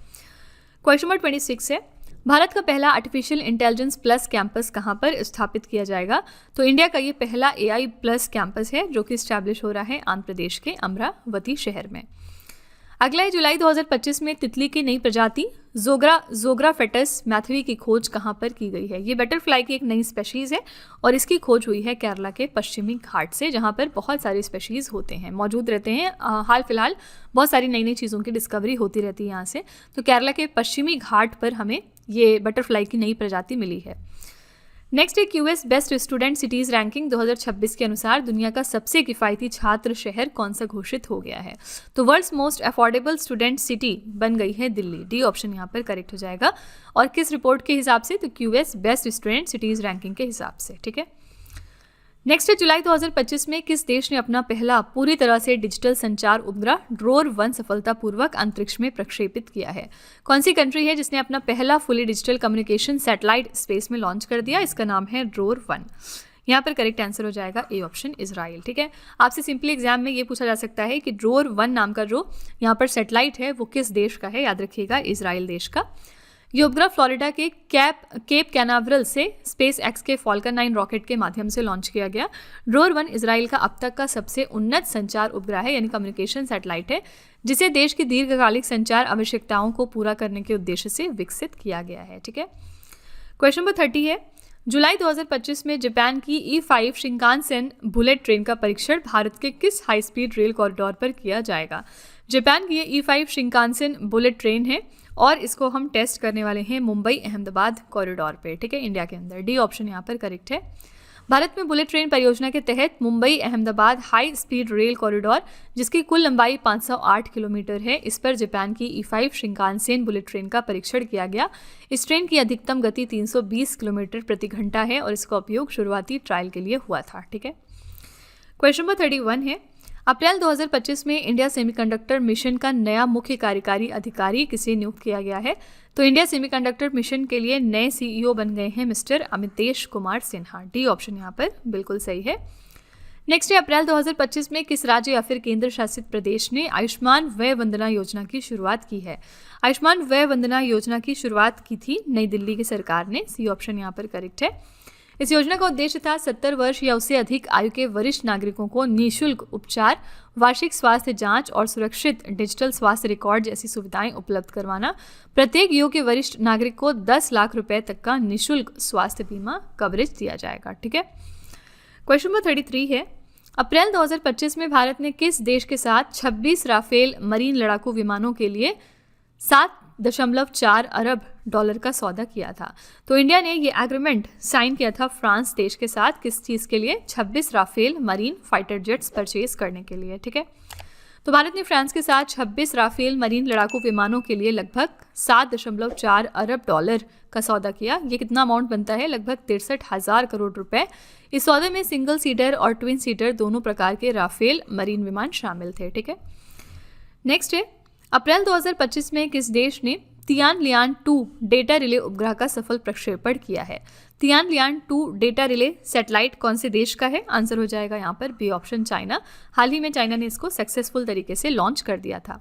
क्वेश्चन नंबर 26 है, भारत का पहला आर्टिफिशियल इंटेलिजेंस प्लस कैंपस कहाँ पर स्थापित किया जाएगा? तो इंडिया का ये पहला AI प्लस कैंपस है जो कि स्टैब्लिश हो रहा है आंध्र प्रदेश के अमरावती शहर में। अगला है, जुलाई 2025 में तितली की नई प्रजाति जोग्राफेटस मैथवी की खोज कहाँ पर की गई है? ये बटरफ्लाई की एक नई स्पेशीज़ है और इसकी खोज हुई है केरला के पश्चिमी घाट से, जहाँ पर बहुत सारी स्पेशीज़ होते हैं, मौजूद रहते हैं। हाल फिलहाल बहुत सारी नई नई चीज़ों की डिस्कवरी होती रहती है यहाँ से। तो केरला के पश्चिमी घाट पर हमें ये बटरफ्लाई की नई प्रजाति मिली है। नेक्स्ट है, QS best student cities ranking 2026 के अनुसार दुनिया का सबसे किफ़ायती छात्र शहर कौन सा घोषित हो गया है? तो world's most affordable student city बन गई है दिल्ली। डी ऑप्शन यहाँ पर करेक्ट हो जाएगा। और किस रिपोर्ट के हिसाब से? तो QS best student cities ranking के हिसाब से। ठीक है, नेक्स्ट है, जुलाई 2025 में किस देश ने अपना पहला पूरी तरह से डिजिटल संचार उपग्रह ड्रोर-1 सफलतापूर्वक अंतरिक्ष में प्रक्षेपित किया है? कौन सी कंट्री है जिसने अपना पहला fully digital communication satellite space में लॉन्च कर दिया? इसका नाम है ड्रोर-1। यहाँ पर करेक्ट आंसर हो जाएगा ए ऑप्शन, इजराइल। ठीक है, आपसे सिंपली एग्जाम में ये पूछा जा सकता है कि ड्रोर-1 नाम का जो यहाँ पर सैटेलाइट है वो किस देश का है? याद रखिएगा, इजराइल देश का। ये उपग्रह फ्लोरिडा के केप कैनावरल से SpaceX के फॉल्कन 9 रॉकेट के माध्यम से लॉन्च किया गया। ड्रोर-1 इजराइल का अब तक का सबसे उन्नत संचार उपग्रह है, यानी कम्युनिकेशन सैटेलाइट है, जिसे देश की दीर्घकालिक संचार आवश्यकताओं को पूरा करने के उद्देश्य से विकसित किया गया है। ठीक है, क्वेश्चन नंबर 30 है, जुलाई 2025 में जापान की E5 शिंकानसेन बुलेट ट्रेन का परीक्षण भारत के किस हाई स्पीड रेल कॉरिडोर पर किया जाएगा? जापान की ये E5 शिंकानसेन बुलेट ट्रेन है और इसको हम टेस्ट करने वाले हैं मुंबई अहमदाबाद कॉरिडोर पे। ठीक है, इंडिया के अंदर। डी ऑप्शन यहाँ पर करेक्ट है। भारत में बुलेट ट्रेन परियोजना के तहत Mumbai Ahmedabad high speed rail corridor, जिसकी कुल लंबाई 508 किलोमीटर है, इस पर जापान की E5 शिंकानसेन बुलेट ट्रेन का परीक्षण किया गया। इस ट्रेन की अधिकतम गति 320 किलोमीटर प्रति घंटा है और इसका उपयोग शुरुआती ट्रायल के लिए हुआ था। ठीक है, क्वेश्चन नंबर 31 है, अप्रैल 2025 में इंडिया सेमीकंडक्टर मिशन का नया मुख्य कार्यकारी अधिकारी किसे नियुक्त किया गया है? तो इंडिया सेमीकंडक्टर मिशन के लिए नए CEO बन गए हैं mister Amitesh Kumar Sinha. D option यहाँ पर बिल्कुल सही है। नेक्स्ट है, अप्रैल 2025 में किस राज्य या फिर केंद्र शासित प्रदेश ने आयुष्मान वय वंदना योजना की शुरुआत की है? आयुष्मान वय वंदना योजना की शुरुआत की थी नई दिल्ली की सरकार ने। सी ऑप्शन यहाँ पर करेक्ट है। इस योजना का उद्देश्य था 70 वर्ष या उससे अधिक आयु के वरिष्ठ नागरिकों को निःशुल्क उपचार, वार्षिक स्वास्थ्य जांच और सुरक्षित डिजिटल स्वास्थ्य रिकॉर्ड जैसी सुविधाएं उपलब्ध करवाना। प्रत्येक योग्य वरिष्ठ नागरिक को 10 लाख रुपए तक का निःशुल्क स्वास्थ्य बीमा कवरेज दिया जाएगा। ठीक है, क्वेश्चन नंबर 33 है, अप्रैल 2025 में भारत ने किस देश के साथ 26 राफेल मरीन लड़ाकू विमानों के लिए 7.4 अरब डॉलर का सौदा किया था? तो इंडिया ने ये एग्रीमेंट साइन किया था फ्रांस देश के साथ, किस चीज़ के लिए? 26 Rafale marine fighter jets purchase करने के लिए। ठीक है, तो भारत ने फ्रांस के साथ 26 राफेल मरीन लड़ाकू विमानों के लिए लगभग 7.4 अरब डॉलर का सौदा किया। ये कितना अमाउंट बनता है? लगभग 63,000 करोड़ रुपए। इस सौदे में सिंगल सीटर और ट्विन सीटर दोनों प्रकार के राफेल मरीन विमान शामिल थे। ठीक है, नेक्स्ट है, अप्रैल 2025 में किस देश ने तियानलियान-2 डेटा रिले उपग्रह का सफल प्रक्षेपण किया है? तियानलियान-2 डेटा रिले सैटेलाइट कौन से देश का है? आंसर हो जाएगा यहाँ पर बी ऑप्शन, चाइना। हाल ही में चाइना ने इसको सक्सेसफुल तरीके से लॉन्च कर दिया था।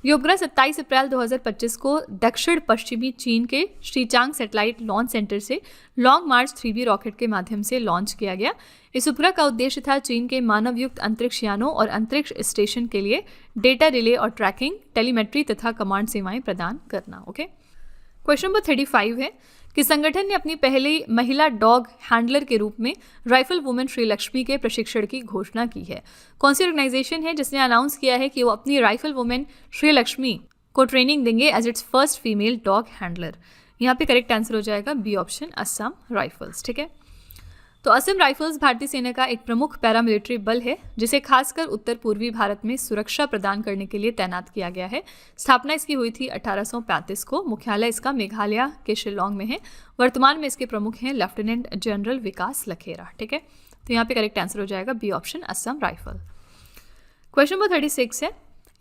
ये उपग्रह 27 अप्रैल 2025 को दक्षिण पश्चिमी चीन के शीचांग सैटेलाइट लॉन्च सेंटर से लॉन्ग मार्च 3B रॉकेट के माध्यम से लॉन्च किया गया। इस उपग्रह का उद्देश्य था चीन के मानवयुक्त अंतरिक्ष यानों और अंतरिक्ष स्टेशन के लिए डेटा रिले और ट्रैकिंग, टेलीमेट्री तथा कमांड सेवाएं प्रदान करना। ओके, क्वेश्चन नंबर 35 है, कि संगठन ने अपनी पहली महिला डॉग हैंडलर के रूप में राइफल वुमेन श्री लक्ष्मी के प्रशिक्षण की घोषणा की है? कौन सी ऑर्गेनाइजेशन है जिसने अनाउंस किया है कि वो अपनी राइफल वुमेन श्री लक्ष्मी को ट्रेनिंग देंगे as its first female dog handler? यहाँ पे करेक्ट आंसर हो जाएगा बी ऑप्शन, असम राइफल्स। ठीक है, तो असम राइफल्स भारतीय सेना का एक प्रमुख पैरामिलिट्री बल है जिसे खासकर उत्तर पूर्वी भारत में सुरक्षा प्रदान करने के लिए तैनात किया गया है। स्थापना इसकी हुई थी 1835 को। मुख्यालय इसका मेघालय के शिलोंग में है। वर्तमान में इसके प्रमुख हैं लेफ्टिनेंट जनरल विकास लखेरा। ठीक है, तो यहाँ पे करेक्ट आंसर हो जाएगा b option, Assam rifle. Question number 36 है,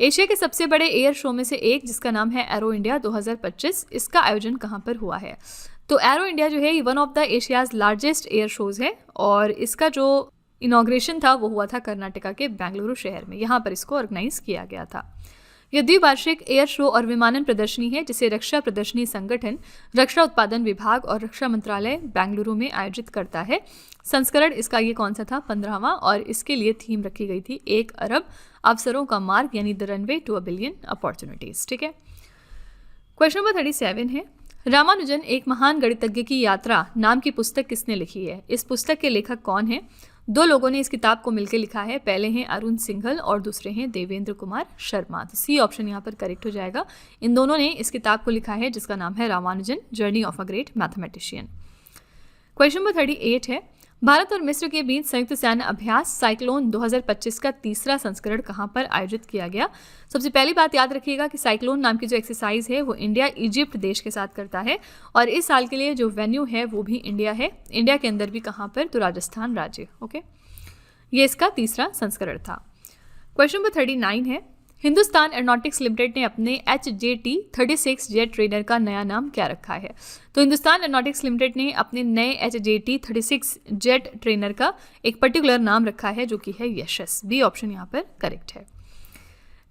एशिया के सबसे बड़े एयर शो में से एक जिसका नाम है एरो इंडिया 2025, इसका आयोजन कहाँ पर हुआ है? तो एरो इंडिया जो है ये one of the Asia's largest air shows है और इसका जो इनॉग्रेशन था वो हुआ था कर्नाटका के बेंगलुरु शहर में। यहाँ पर इसको ऑर्गेनाइज किया गया था। यह द्विवार्षिक एयर शो और विमानन प्रदर्शनी है जिसे रक्षा प्रदर्शनी संगठन, रक्षा उत्पादन विभाग और रक्षा मंत्रालय बेंगलुरु में आयोजित करता है। संस्करण इसका ये कौन सा था? 15वां, और इसके लिए थीम रखी गई थी 1 अरब अवसरों का मार्ग, यानी the runway to a billion opportunities. ठीक है, क्वेश्चन नंबर 37 है, रामानुजन एक महान गणितज्ञ की यात्रा नाम की पुस्तक किसने लिखी है? इस पुस्तक के लेखक कौन है? 2 लोगों ने इस किताब को मिलकर लिखा है। पहले हैं अरुण सिंघल और दूसरे हैं देवेंद्र कुमार शर्मा। तो सी ऑप्शन यहाँ पर करेक्ट हो जाएगा। इन दोनों ने इस किताब को लिखा है जिसका नाम है Ramanujan journey of a great mathematician. Question number 38 है, भारत और मिस्र के बीच संयुक्त सैन्य अभ्यास साइक्लोन 2025 का तीसरा संस्करण कहां पर आयोजित किया गया? सबसे पहली बात याद रखिएगा कि साइक्लोन नाम की जो एक्सरसाइज है वो इंडिया इजिप्ट देश के साथ करता है और इस साल के लिए जो वेन्यू है वो भी इंडिया है। इंडिया के अंदर भी कहां पर? तो राजस्थान राज्य। ओके, ये इसका तीसरा संस्करण था। क्वेश्चन नंबर 39 है, हिंदुस्तान एरोनॉटिक्स लिमिटेड ने अपने HJT 36 जेट ट्रेनर का नया नाम क्या रखा है? तो हिंदुस्तान एरोनॉटिक्स लिमिटेड ने अपने नए HJT 36 जेट ट्रेनर का एक पर्टिकुलर नाम रखा है जो कि है यशस। बी ऑप्शन यहाँ पर करेक्ट है।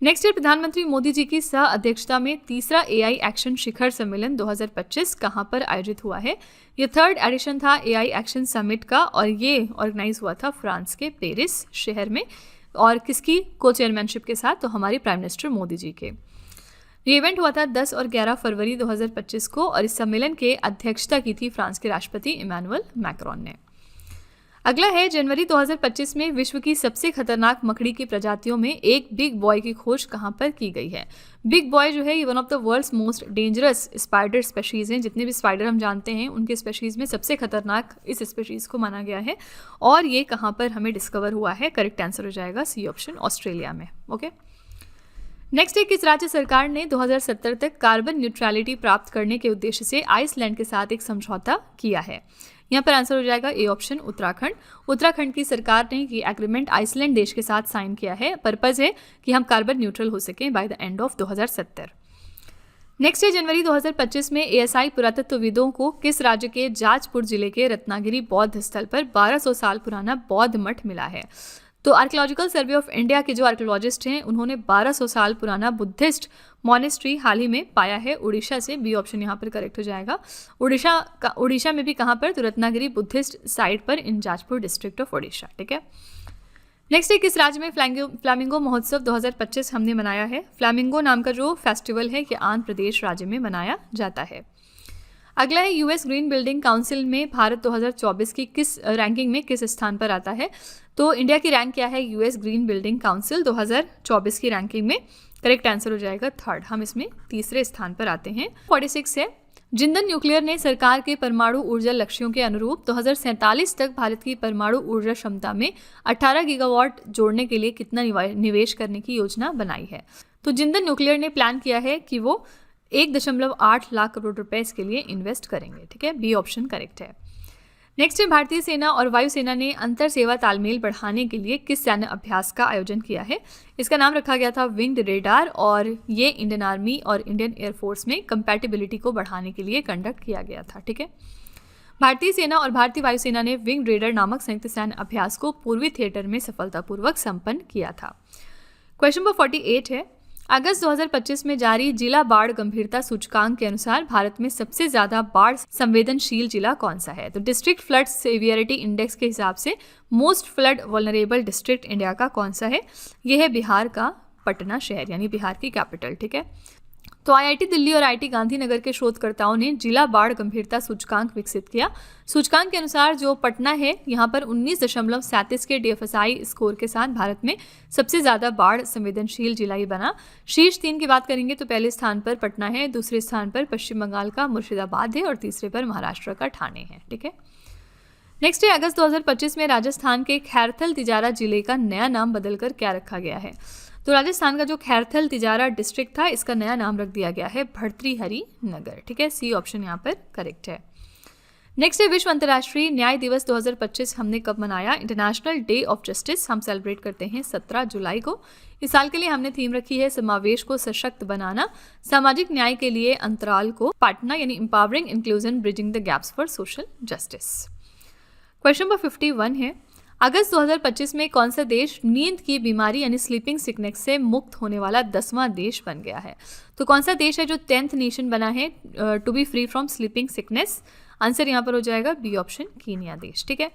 नेक्स्ट ईयर प्रधानमंत्री मोदी जी की सह अध्यक्षता में तीसरा AI एक्शन शिखर सम्मेलन 2025 कहाँ पर आयोजित हुआ है? ये 3rd एडिशन था AI एक्शन समिट का और ये ऑर्गेनाइज हुआ था फ्रांस के पेरिस शहर में। और किसकी को चेयरमैनशिप के साथ? तो हमारी प्राइम मिनिस्टर मोदी जी के। ये इवेंट हुआ था 10 और 11 फरवरी 2025 को और इस सम्मेलन के अध्यक्षता की थी फ्रांस के राष्ट्रपति इमैनुअल मैक्रोन ने। अगला है, जनवरी 2025 में विश्व की सबसे खतरनाक मकड़ी की प्रजातियों में एक बिग बॉय की खोज कहाँ पर की गई है? बिग बॉय जो है ये one of the world's most dangerous spider species हैं। जितने भी स्पाइडर हम जानते हैं उनके स्पेशीज़ में सबसे खतरनाक इस स्पेशीज़ को माना गया है और ये कहाँ पर हमें डिस्कवर हुआ है? करेक्ट आंसर हो जाएगा सी ऑप्शन, ऑस्ट्रेलिया में। ओके, नेक्स्ट है, किस राज्य सरकार ने 2070 तक कार्बन न्यूट्रलिटी प्राप्त करने के उद्देश्य से आइसलैंड के साथ एक समझौता किया है? यहाँ पर आंसर हो जाएगा ए ऑप्शन, उत्तराखंड। उत्तराखंड की सरकार ने ये एग्रीमेंट आइसलैंड देश के साथ साइन किया है। पर्पज़ है कि हम कार्बन न्यूट्रल हो सकें by the end of 2070। Next है, जनवरी 2025 में ASI पुरातत्वविदों को किस राज्य के जाजपुर जिले के रत्नागिरी बौद्ध स्थल पर 1200 साल पुराना बौद्ध मठ मिला है? तो आर्कियोलॉजिकल सर्वे ऑफ इंडिया के जो आर्कियोलॉजिस्ट हैं उन्होंने 1200 साल पुराना बुद्धिस्ट मॉनेस्ट्री हाल ही में पाया है उड़ीसा से। बी ऑप्शन यहाँ पर करेक्ट हो जाएगा। उड़ीसा में भी कहाँ पर? तो रत्नागिरी बुद्धिस्ट साइट पर इन जाजपुर डिस्ट्रिक्ट ऑफ उड़ीसा। ठीक है, नेक्स्ट है, किस राज्य में फ्लैमिंगो महोत्सव 2025 हमने मनाया है? फ्लैमिंगो नाम का जो फेस्टिवल है ये आंध्र प्रदेश राज्य में मनाया जाता है। अगला है, US ग्रीन बिल्डिंग काउंसिल में भारत 2024 की किस रैंकिंग में किस स्थान पर आता है? तो इंडिया की रैंक क्या है US ग्रीन बिल्डिंग काउंसिल 2024 की रैंकिंग में? करेक्ट आंसर हो जाएगा 3rd। हम इसमें तीसरे स्थान पर आते हैं। 46 है, जिंदल न्यूक्लियर ने सरकार के परमाणु ऊर्जा लक्ष्यों के अनुरूप 2047 तक भारत की परमाणु ऊर्जा क्षमता में 18 गीगावाट जोड़ने के लिए कितना निवेश करने की योजना बनाई है? तो जिंदल न्यूक्लियर ने प्लान किया है कि वो 1.8 लाख करोड़ रुपए इसके लिए इन्वेस्ट करेंगे। ठीक है, बी ऑप्शन करेक्ट है। नेक्स्ट है, भारतीय सेना और वायुसेना ने अंतर सेवा तालमेल बढ़ाने के लिए किस सैन्य अभ्यास का आयोजन किया है? इसका नाम रखा गया था विंग्ड रेडार और ये इंडियन आर्मी और इंडियन एयरफोर्स में कंपैटिबिलिटी को बढ़ाने के लिए कंडक्ट किया गया था। ठीक है, भारतीय सेना और भारतीय वायुसेना ने विंग्ड रेडर नामक संयुक्त सैन्य अभ्यास को पूर्वी थिएटर में सफलतापूर्वक संपन्न किया था। क्वेश्चन नंबर 48 है, अगस्त 2025 में जारी जिला बाढ़ गंभीरता सूचकांक के अनुसार भारत में सबसे ज्यादा बाढ़ संवेदनशील जिला कौन सा है? तो डिस्ट्रिक्ट फ्लड सेवियरिटी इंडेक्स के हिसाब से most flood vulnerable district India का कौन सा है? यह है बिहार का पटना शहर, यानी बिहार की कैपिटल। ठीक है, तो आईआईटी दिल्ली और आईआईटी गांधीनगर के शोधकर्ताओं ने जिला बाढ़ गंभीरता सूचकांक विकसित किया। सूचकांक के अनुसार जो पटना है यहाँ पर 19.37 के डीएफएसआई स्कोर के साथ भारत में सबसे ज़्यादा बाढ़ संवेदनशील जिला ही बना। शीर्ष 3 की बात करेंगे तो पहले स्थान पर पटना है, दूसरे स्थान पर पश्चिम बंगाल का मुर्शिदाबाद है और तीसरे पर महाराष्ट्र का ठाणे है। ठीक है, नेक्स्ट है अगस्त 2025 में राजस्थान के खैरथल तिजारा जिले का नया नाम बदलकर क्या रखा गया है। तो राजस्थान का जो खैरथल तिजारा डिस्ट्रिक्ट था इसका नया नाम रख दिया गया है भर्तृहरि नगर। ठीक है, सी ऑप्शन यहाँ पर करेक्ट है। नेक्स्ट है विश्व अंतर्राष्ट्रीय न्याय दिवस 2025 हमने कब मनाया। इंटरनेशनल डे ऑफ जस्टिस हम सेलिब्रेट करते हैं 17 जुलाई को। इस साल के लिए हमने थीम रखी है समावेश को सशक्त बनाना, सामाजिक न्याय के लिए अंतराल को पाटना यानी empowering inclusion bridging the gaps for social justice. Question number 51 है अगस्त 2025 में कौन सा देश नींद की बीमारी यानी स्लीपिंग सिकनेस से मुक्त होने वाला 10वां देश बन गया है। तो कौन सा देश है जो 10th नेशन बना है to be free from sleeping sickness. Answer यहाँ पर हो जाएगा बी ऑप्शन कीनिया देश। ठीक है,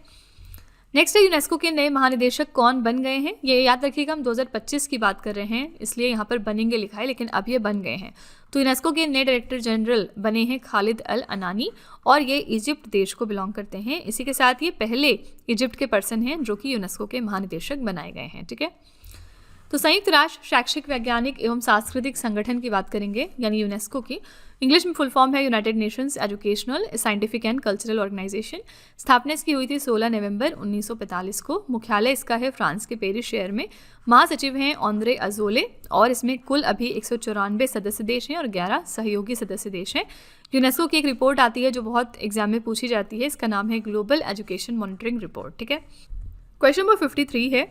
नेक्स्ट है यूनेस्को के नए महानिदेशक कौन बन गए हैं। ये याद रखिएगा हम 2025 की बात कर रहे हैं इसलिए यहाँ पर बनेंगे लिखा है लेकिन अब ये बन गए हैं। तो यूनेस्को के नए डायरेक्टर जनरल बने हैं खालिद अल अनानी और ये इजिप्ट देश को बिलोंग करते हैं। इसी के साथ ये पहले इजिप्ट के पर्सन हैं जो कि यूनेस्को के महानिदेशक बनाए गए हैं। ठीक है, तो संयुक्त राष्ट्र शैक्षिक वैज्ञानिक एवं सांस्कृतिक संगठन की बात करेंगे यानी यूनेस्को की। इंग्लिश में फुल फॉर्म है United Nations Educational Scientific and Cultural Organisation. स्थापना इसकी हुई थी 16 नवंबर 1945 को। मुख्यालय इसका है फ्रांस के पेरिस शहर में। महासचिव हैं ऑन्द्रे अजोले और इसमें कुल अभी 194 सदस्य देश हैं और 11 सहयोगी सदस्य देश हैं। यूनेस्को की एक रिपोर्ट आती है जो बहुत एग्जाम में पूछी जाती है, इसका नाम है ग्लोबल एजुकेशन मॉनिटरिंग रिपोर्ट। ठीक है, क्वेश्चन नंबर 53 है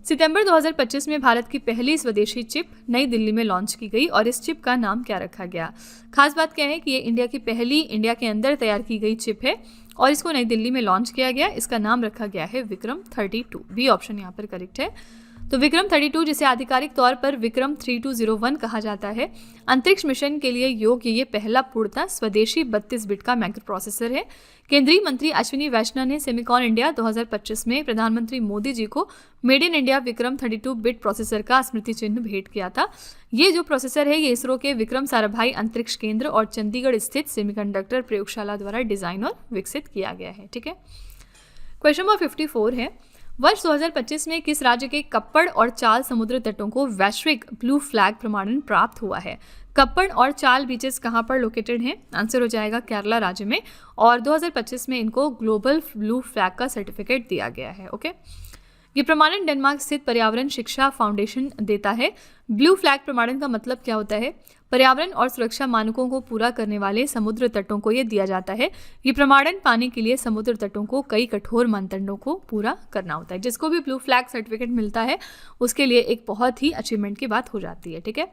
सितंबर 2025 में भारत की पहली स्वदेशी चिप नई दिल्ली में लॉन्च की गई और इस चिप का नाम क्या रखा गया। खास बात क्या है कि ये इंडिया की पहली इंडिया के अंदर तैयार की गई चिप है और इसको नई दिल्ली में लॉन्च किया गया। इसका नाम रखा गया है विक्रम 32। बी ऑप्शन यहाँ पर करेक्ट है। तो विक्रम 32 जिसे आधिकारिक तौर पर विक्रम 3201 कहा जाता है, अंतरिक्ष मिशन के लिए योग्य ये पहला पूर्णतः स्वदेशी 32 बिट का माइक्रो प्रोसेसर है। केंद्रीय मंत्री अश्विनी वैष्णव ने सेमिकॉन इंडिया 2025 में प्रधानमंत्री मोदी जी को made in India Vikram 32 bit processor का स्मृति चिन्ह भेंट किया था। ये जो प्रोसेसर है ये इसरो के विक्रम साराभाई अंतरिक्ष केंद्र और चंडीगढ़ स्थित सेमीकंडक्टर प्रयोगशाला द्वारा डिजाइन और विकसित किया गया है। ठीक है, क्वेश्चन नंबर 54 है वर्ष 2025 में किस राज्य के कप्पड़ और चाल समुद्र तटों को वैश्विक ब्लू फ्लैग प्रमाणन प्राप्त हुआ है। कप्पड़ और चाल बीचेस कहाँ पर लोकेटेड हैं। आंसर हो जाएगा केरला राज्य में और 2025 में इनको ग्लोबल ब्लू फ्लैग का सर्टिफिकेट दिया गया है। ओके, ये प्रमाणन डेनमार्क स्थित पर्यावरण शिक्षा फाउंडेशन देता है। ब्लू फ्लैग प्रमाणन का मतलब क्या होता है। पर्यावरण और सुरक्षा मानकों को पूरा करने वाले समुद्र तटों को ये दिया जाता है। ये प्रमाणन पाने के लिए समुद्र तटों को कई कठोर मानदंडों को पूरा करना होता है। जिसको भी ब्लू फ्लैग सर्टिफिकेट मिलता है उसके लिए एक बहुत ही अचीवमेंट की बात हो जाती है। ठीक है,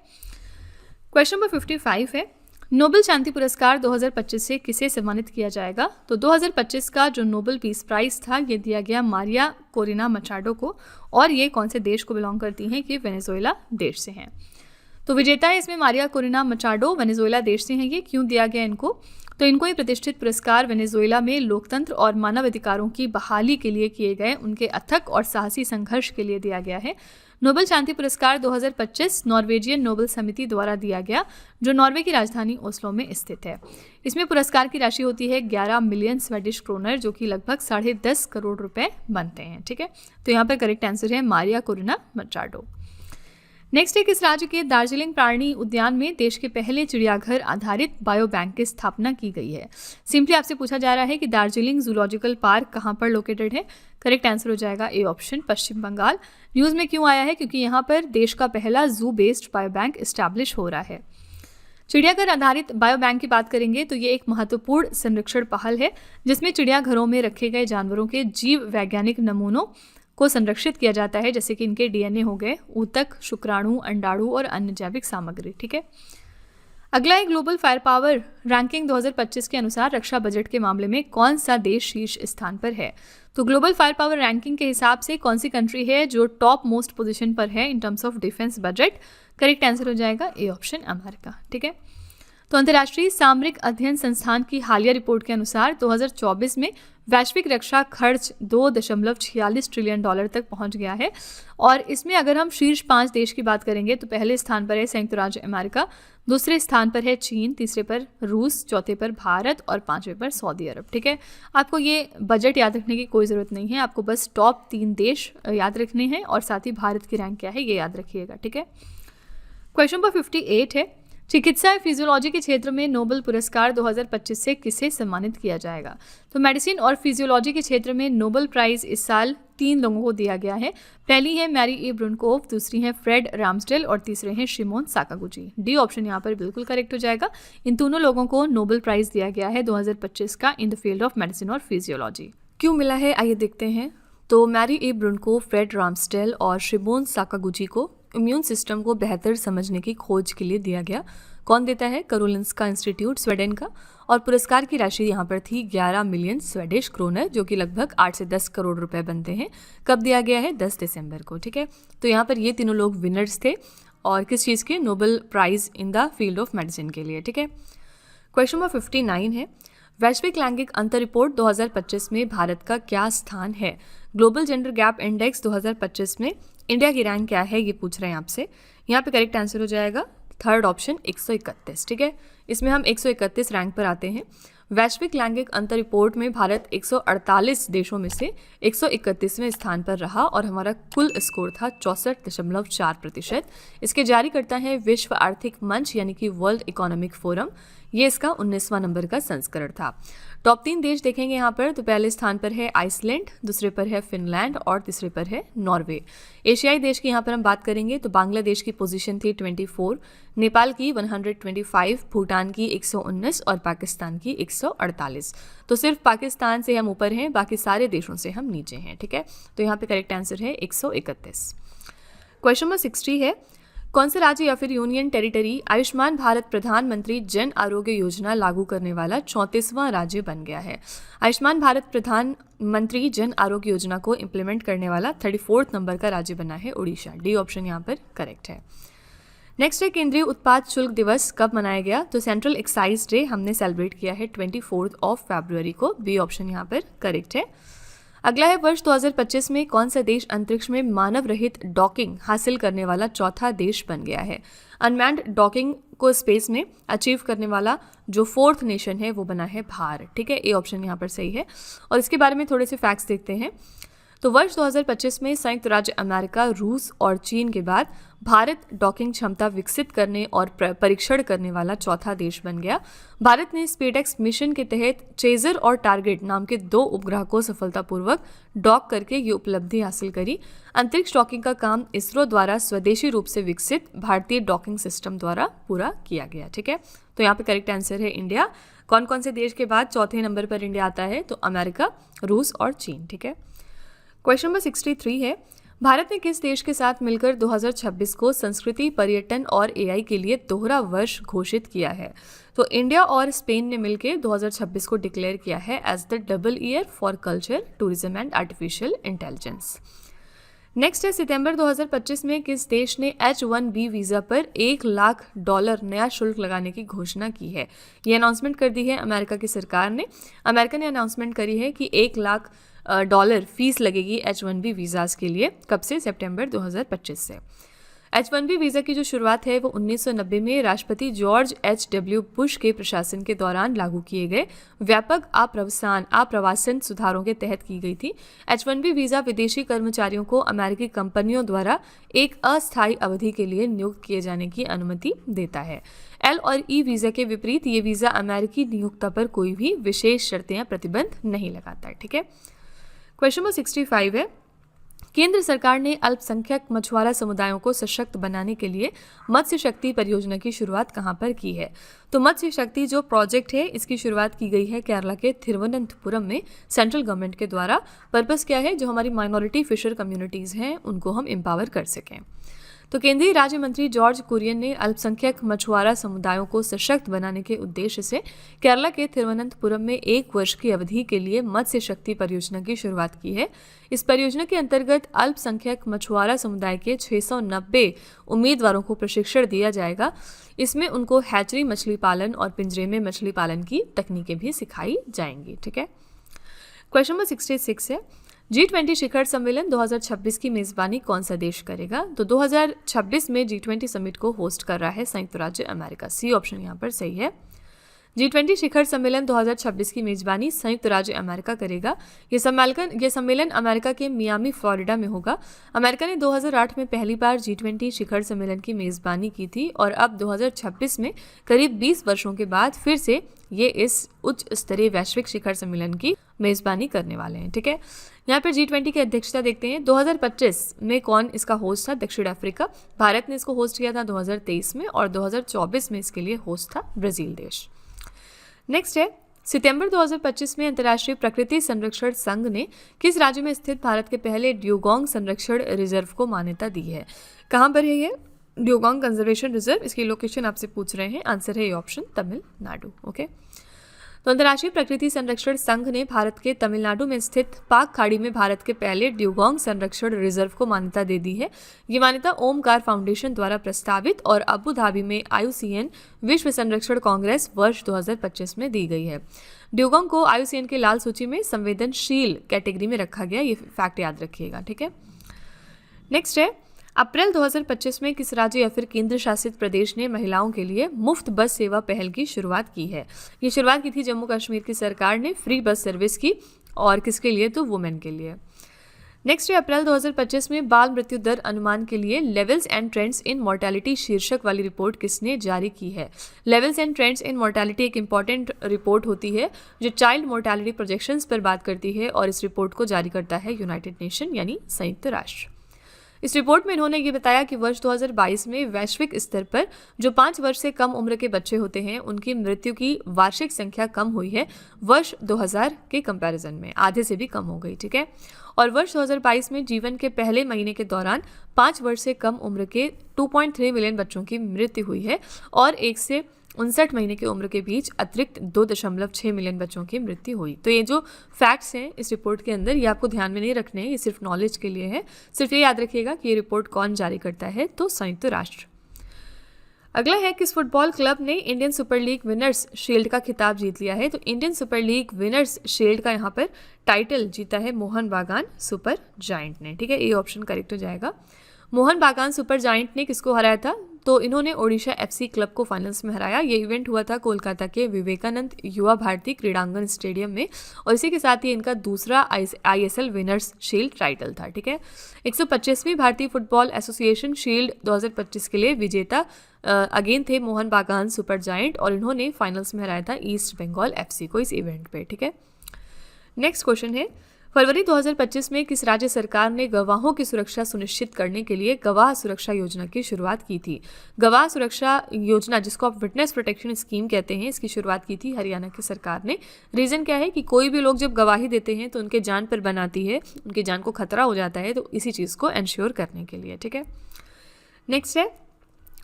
क्वेश्चन नंबर 55 है नोबेल शांति पुरस्कार 2025 से किसे सम्मानित किया जाएगा। तो 2025 का जो नोबेल पीस प्राइज था ये दिया गया मारिया कोरिना मचाडो को और ये कौन से देश को बिलोंग करती हैं कि वेनेजुएला देश से हैं। तो विजेता है इसमें मारिया कोरिना मचाडो, वेनेजुएला देश से हैं। ये क्यों दिया गया इनको, तो इनको ये प्रतिष्ठित पुरस्कार वेनेजुएला में लोकतंत्र और मानव अधिकारों की बहाली के लिए किए गए उनके अथक और साहसी संघर्ष के लिए दिया गया है। नोबेल शांति पुरस्कार 2025 नॉर्वेजियन नोबेल समिति द्वारा दिया गया जो नॉर्वे की राजधानी ओस्लो में स्थित है। इसमें पुरस्कार की राशि होती है 11 मिलियन स्वेडिश क्रोनर जो कि लगभग 10.5 करोड़ रुपए बनते हैं। ठीक है, तो यहाँ पर करेक्ट आंसर है मारिया कोरिना मचाडो। नेक्स्ट है किस राज्य के दार्जिलिंग प्राणी उद्यान में देश के पहले चिड़ियाघर आधारित बायो बैंक की स्थापना की गई है। सिंपली आपसे पूछा जा रहा है कि दार्जिलिंग जूलॉजिकल पार्क कहाँ पर लोकेटेड है। करेक्ट आंसर हो जाएगा a option Paschim Bangal. News में क्यों आया है, क्योंकि यहाँ पर देश का पहला जू बेस्ड बायो बैंक इस्टेब्लिश हो रहा है। चिड़ियाघर आधारित बायो बैंक की बात करेंगे तो ये एक महत्वपूर्ण संरक्षण पहल है जिसमें चिड़ियाघरों में रखे गए जानवरों के जीव वैज्ञानिक नमूनों को संरक्षित किया जाता है, जैसे कि इनके डीएनए हो गए, ऊतक, शुक्राणु, अंडाणु और अन्य जैविक सामग्री। ठीक है, अगला है ग्लोबल फायर पावर रैंकिंग 2025 के अनुसार रक्षा बजट के मामले में कौन सा देश शीर्ष स्थान पर है। तो ग्लोबल फायर पावर रैंकिंग के हिसाब से कौन सी कंट्री है जो टॉप मोस्ट पोजीशन पर है in terms of defence budget. Correct answer हो जाएगा ए ऑप्शन अमेरिका। ठीक है, तो अंतर्राष्ट्रीय सामरिक अध्ययन संस्थान की हालिया रिपोर्ट के अनुसार 2024 में वैश्विक रक्षा खर्च 2.46 ट्रिलियन डॉलर तक पहुंच गया है। और इसमें अगर हम शीर्ष 5 देश की बात करेंगे तो पहले स्थान पर है संयुक्त राज्य अमेरिका, दूसरे स्थान पर है चीन, तीसरे पर रूस, चौथे पर भारत और पांचवें पर सऊदी अरब। ठीक है, आपको ये बजट याद रखने की कोई ज़रूरत नहीं है, आपको बस टॉप 3 देश याद रखने हैं और साथ ही भारत की रैंक क्या है ये याद रखिएगा। ठीक है, क्वेश्चन नंबर 58 है, चिकित्सा या फिजियोलॉजी के क्षेत्र में नोबेल पुरस्कार 2025 से किसे सम्मानित किया जाएगा। तो मेडिसिन और फिजियोलॉजी के क्षेत्र में नोबेल प्राइज़ इस साल 3 लोगों को दिया गया है। पहली है मैरी ए ब्रुनकोव, दूसरी है फ्रेड रामस्डेल और तीसरे हैं शिमोन साकागुची। डी ऑप्शन यहाँ पर बिल्कुल करेक्ट हो जाएगा। इन दोनों लोगों को नोबेल प्राइज़ दिया गया है 2025 का in the field of medicine और फिजियोलॉजी। क्यों मिला है आइए देखते हैं। तो मैरी ए ब्रुनकोव, फ्रेड रामस्डेल और शिमोन साकागुची को इम्यून सिस्टम को बेहतर समझने की खोज के लिए दिया गया। कौन देता है? कारोलिंस्का इंस्टीट्यूट स्वीडन का। और पुरस्कार की राशि यहाँ पर थी 11 मिलियन स्वीडिश क्रोनर, जो कि लगभग 8 से 10 करोड़ रुपए बनते हैं। कब दिया गया है? 10 दिसंबर को। ठीक है, तो यहाँ पर ये तीनों लोग विनर्स थे और किस चीज़ के? Nobel prize in the field of medicine के लिए। ठीक है, क्वेश्चन नंबर 59 है, वैश्विक लैंगिक अंतर रिपोर्ट 2025 में भारत का क्या स्थान है? ग्लोबल जेंडर गैप इंडेक्स 2025 में इंडिया की रैंक क्या है, ये पूछ रहे हैं आपसे। यहाँ पे करेक्ट आंसर हो जाएगा थर्ड ऑप्शन 131। ठीक है, इसमें हम 131 रैंक पर आते हैं। वैश्विक लैंगिक अंतर रिपोर्ट में भारत 148 देशों में से 131वें स्थान पर रहा और हमारा कुल स्कोर था 64.4%। इसके जारीकर्ता है विश्व आर्थिक मंच यानी कि वर्ल्ड इकोनॉमिक फोरम। ये इसका 19वां नंबर का संस्करण था। टॉप 3 देश देखेंगे यहाँ पर, तो पहले स्थान पर है आइसलैंड, दूसरे पर है फिनलैंड और तीसरे पर है नॉर्वे। एशियाई देश की यहाँ पर हम बात करेंगे तो बांग्लादेश की पोजीशन थी 24, नेपाल की 125, भूटान की 119 और पाकिस्तान की 148। तो सिर्फ पाकिस्तान से हम ऊपर हैं, बाकी सारे देशों से हम नीचे हैं। ठीक है, तो यहाँ पे करेक्ट आंसर है 131। क्वेश्चन नंबर 60 है, कौन से राज्य या फिर यूनियन टेरिटरी आयुष्मान भारत प्रधानमंत्री जन आरोग्य योजना लागू करने वाला 34वां राज्य बन गया है? आयुष्मान भारत प्रधानमंत्री जन आरोग्य योजना को इम्प्लीमेंट करने वाला 34th नंबर का राज्य बना है उड़ीसा। डी ऑप्शन यहाँ पर करेक्ट है। नेक्स्ट है, केंद्रीय उत्पाद शुल्क दिवस कब मनाया गया? तो सेंट्रल एक्साइज डे हमने सेलिब्रेट किया है 24 फरवरी को। बी ऑप्शन यहाँ पर करेक्ट है। अगला है, वर्ष 2025 में कौन सा देश अंतरिक्ष में मानव रहित डॉकिंग हासिल करने वाला चौथा देश बन गया है? अनमैन्ड डॉकिंग को स्पेस में अचीव करने वाला जो 4th नेशन है वो बना है भारत। ठीक है, ए ऑप्शन यहाँ पर सही है। और इसके बारे में थोड़े से फैक्ट्स देखते हैं। तो वर्ष 2025 में संयुक्त राज्य अमेरिका, रूस और चीन के बाद भारत डॉकिंग क्षमता विकसित करने और परीक्षण करने वाला चौथा देश बन गया। भारत ने स्पेसएक्स मिशन के तहत चेजर और टारगेट नाम के 2 उपग्रह को सफलतापूर्वक डॉक करके ये उपलब्धि हासिल करी। अंतरिक्ष डॉकिंग का काम इसरो द्वारा स्वदेशी रूप से विकसित भारतीय डॉकिंग सिस्टम द्वारा पूरा किया गया। ठीक है, तो यहाँ पे करेक्ट आंसर है इंडिया। कौन कौन से देश के बाद चौथे नंबर पर इंडिया आता है? तो अमेरिका, रूस और चीन। ठीक है, क्वेश्चन नंबर 63 है, भारत ने किस देश के साथ मिलकर 2026 को संस्कृति, पर्यटन और एआई के लिए दोहरा वर्ष घोषित किया है? तो इंडिया और स्पेन ने मिलकर 2026 को डिक्लेयर किया है as the double year for culture, tourism and artificial intelligence. Next है, सितंबर 2025 में किस देश ने H1B वीज़ा पर $1 लाख नया शुल्क लगाने की घोषणा की है? ये अनाउंसमेंट कर दी है अमेरिका की सरकार ने। अमेरिका ने अनाउंसमेंट करी है कि $1 लाख फीस लगेगी H1B वीज़ाज़ के लिए। कब से? सितंबर 2025 से। H1B वीज़ा की जो शुरुआत है वो 1990 में राष्ट्रपति जॉर्ज H.W. बुश के प्रशासन के दौरान लागू किए गए व्यापक आप्रवासन सुधारों के तहत की गई थी। H1B वीज़ा विदेशी कर्मचारियों को अमेरिकी कंपनियों द्वारा एक अस्थायी अवधि के लिए नियुक्त किए जाने की अनुमति देता है। L और E वीज़ा के विपरीत ये वीज़ा अमेरिकी नियोक्ता पर कोई भी विशेष शर्तें या प्रतिबंध नहीं लगाता है। ठीक है, क्वेश्चन नंबर 65 है, केंद्र सरकार ने अल्पसंख्यक मछुआरा समुदायों को सशक्त बनाने के लिए मत्स्य शक्ति परियोजना की शुरुआत कहाँ पर की है? तो मत्स्य शक्ति जो प्रोजेक्ट है इसकी शुरुआत की गई है केरला के थिरुवनंतपुरम में सेंट्रल गवर्नमेंट के द्वारा। पर्पस क्या है? जो हमारी माइनॉरिटी फिशर कम्युनिटीज़ हैं उनको हम एम्पावर कर सकें। तो केंद्रीय राज्य मंत्री जॉर्ज कुरियन ने अल्पसंख्यक मछुआरा समुदायों को सशक्त बनाने के उद्देश्य से केरला के तिरुवनंतपुरम में 1 वर्ष की अवधि के लिए मत्स्य शक्ति परियोजना की शुरुआत की है। इस परियोजना के अंतर्गत अल्पसंख्यक मछुआरा समुदाय के 690 उम्मीदवारों को प्रशिक्षण दिया जाएगा। इसमें उनको हैचरी मछली पालन और पिंजरे में मछली पालन की तकनीकें भी सिखाई जाएंगी। ठीक है। क्वेश्चन नंबर 66 है, G20 शिखर सम्मेलन 2026 की मेजबानी कौन सा देश करेगा? तो 2026 में G20 समिट को होस्ट कर रहा है संयुक्त राज्य अमेरिका। सी ऑप्शन यहाँ पर सही है। G20 शिखर सम्मेलन 2026 की मेजबानी संयुक्त राज्य अमेरिका करेगा। ये सम्मेलन अमेरिका के मियामी, फ्लोरिडा में होगा। अमेरिका ने 2008 में पहली बार G20 शिखर सम्मेलन की मेजबानी की थी और अब 2026 में करीब 20 वर्षों के बाद फिर से ये इस उच्च स्तरीय वैश्विक शिखर सम्मेलन की मेजबानी करने वाले हैं। ठीक है। यहाँ पर G20 की अध्यक्षता देखते हैं। 2025 में कौन इसका होस्ट था? दक्षिण अफ्रीका। भारत ने इसको होस्ट किया था 2023 में और 2024 में इसके लिए होस्ट था ब्राजील देश। नेक्स्ट है, सितंबर 2025 में अंतर्राष्ट्रीय प्रकृति संरक्षण संघ ने किस राज्य में स्थित भारत के पहले ड्यूगोंग संरक्षण रिजर्व को मान्यता दी है? कहाँ पर है ये ड्यूगोंग कंजर्वेशन रिजर्व? इसकी लोकेशन आपसे पूछ रहे हैं। आंसर है ये ऑप्शन तमिलनाडु। ओके। तो अंतर्राष्ट्रीय प्रकृति संरक्षण संघ ने भारत के तमिलनाडु में स्थित पाक खाड़ी में भारत के पहले ड्यूगोंग संरक्षण रिजर्व को मान्यता दे दी है। ये मान्यता ओमकार फाउंडेशन द्वारा प्रस्तावित और अबू धाबी में IUCN विश्व संरक्षण कांग्रेस वर्ष 2025 में दी गई है। ड्यूगोंग को IUCN के लाल सूची में संवेदनशील कैटेगरी में रखा गया। ये फैक्ट याद रखिएगा। ठीक है। नेक्स्ट है, अप्रैल 2025 में किस राज्य या फिर केंद्र शासित प्रदेश ने महिलाओं के लिए मुफ्त बस सेवा पहल की शुरुआत की है? ये शुरुआत की थी जम्मू कश्मीर की सरकार ने फ्री बस सर्विस की। और किसके लिए? तो वुमेन के लिए। नेक्स्ट है, अप्रैल 2025 में बाल मृत्यु दर अनुमान के लिए levels and trends in mortality शीर्षक वाली रिपोर्ट किसने जारी की है? Levels and trends in mortality एक इंपॉर्टेंट रिपोर्ट होती है जो चाइल्ड मोर्टेलिटी प्रोजेक्शंस पर बात करती है और इस रिपोर्ट को जारी करता है यूनाइटेड नेशन यानी संयुक्त राष्ट्र। इस रिपोर्ट में इन्होंने ये बताया कि वर्ष 2022 में वैश्विक स्तर पर जो 5 वर्ष से कम उम्र के बच्चे होते हैं उनकी मृत्यु की वार्षिक संख्या कम हुई है वर्ष 2000 के कंपैरिजन में, आधे से भी कम हो गई। ठीक है। और वर्ष 2022 में जीवन के पहले महीने के दौरान 5 वर्ष से कम उम्र के 2.3 मिलियन बच्चों की मृत्यु हुई है और 1 से 59 महीने की उम्र के बीच अतिरिक्त 2.6 मिलियन बच्चों की मृत्यु हुई। तो ये जो फैक्ट्स हैं इस रिपोर्ट के अंदर, ये आपको ध्यान में नहीं रखने हैं, ये सिर्फ नॉलेज के लिए है। सिर्फ ये याद रखिएगा कि ये रिपोर्ट कौन जारी करता है? तो संयुक्त राष्ट्र। अगला है, किस फुटबॉल क्लब ने Indian super league winners shield का खिताब जीत लिया है? तो Indian super league winners shield का यहाँ पर टाइटल जीता है मोहन बागान सुपर जायंट ने। ठीक है। ये ऑप्शन करेक्ट हो जाएगा। मोहन बागान सुपर जायंट ने किसको हराया था? तो इन्होंने ओडिशा FC क्लब को फाइनल्स में हराया। ये इवेंट हुआ था कोलकाता के विवेकानंद युवा भारती क्रीड़ांगन स्टेडियम में और इसी के साथ ही इनका दूसरा ISL विनर्स शील्ड टाइटल था। ठीक है। 125वीं भारतीय फुटबॉल एसोसिएशन शील्ड 2025 के लिए विजेता अगेन थे मोहन बागान सुपर जायंट और इन्होंने फाइनल्स में हराया था ईस्ट बंगाल FC को इस इवेंट पे। ठीक है। नेक्स्ट क्वेश्चन है, फरवरी 2025 में किस राज्य सरकार ने गवाहों की सुरक्षा सुनिश्चित करने के लिए गवाह सुरक्षा योजना की शुरुआत की थी? गवाह सुरक्षा योजना, जिसको आप विटनेस प्रोटेक्शन स्कीम कहते हैं, इसकी शुरुआत की थी हरियाणा की सरकार ने। रीज़न क्या है कि कोई भी लोग जब गवाही देते हैं तो उनके जान पर बन आती है, उनकी जान को खतरा हो जाता है, तो इसी चीज़ को इंश्योर करने के लिए। ठीक है। नेक्स्ट है,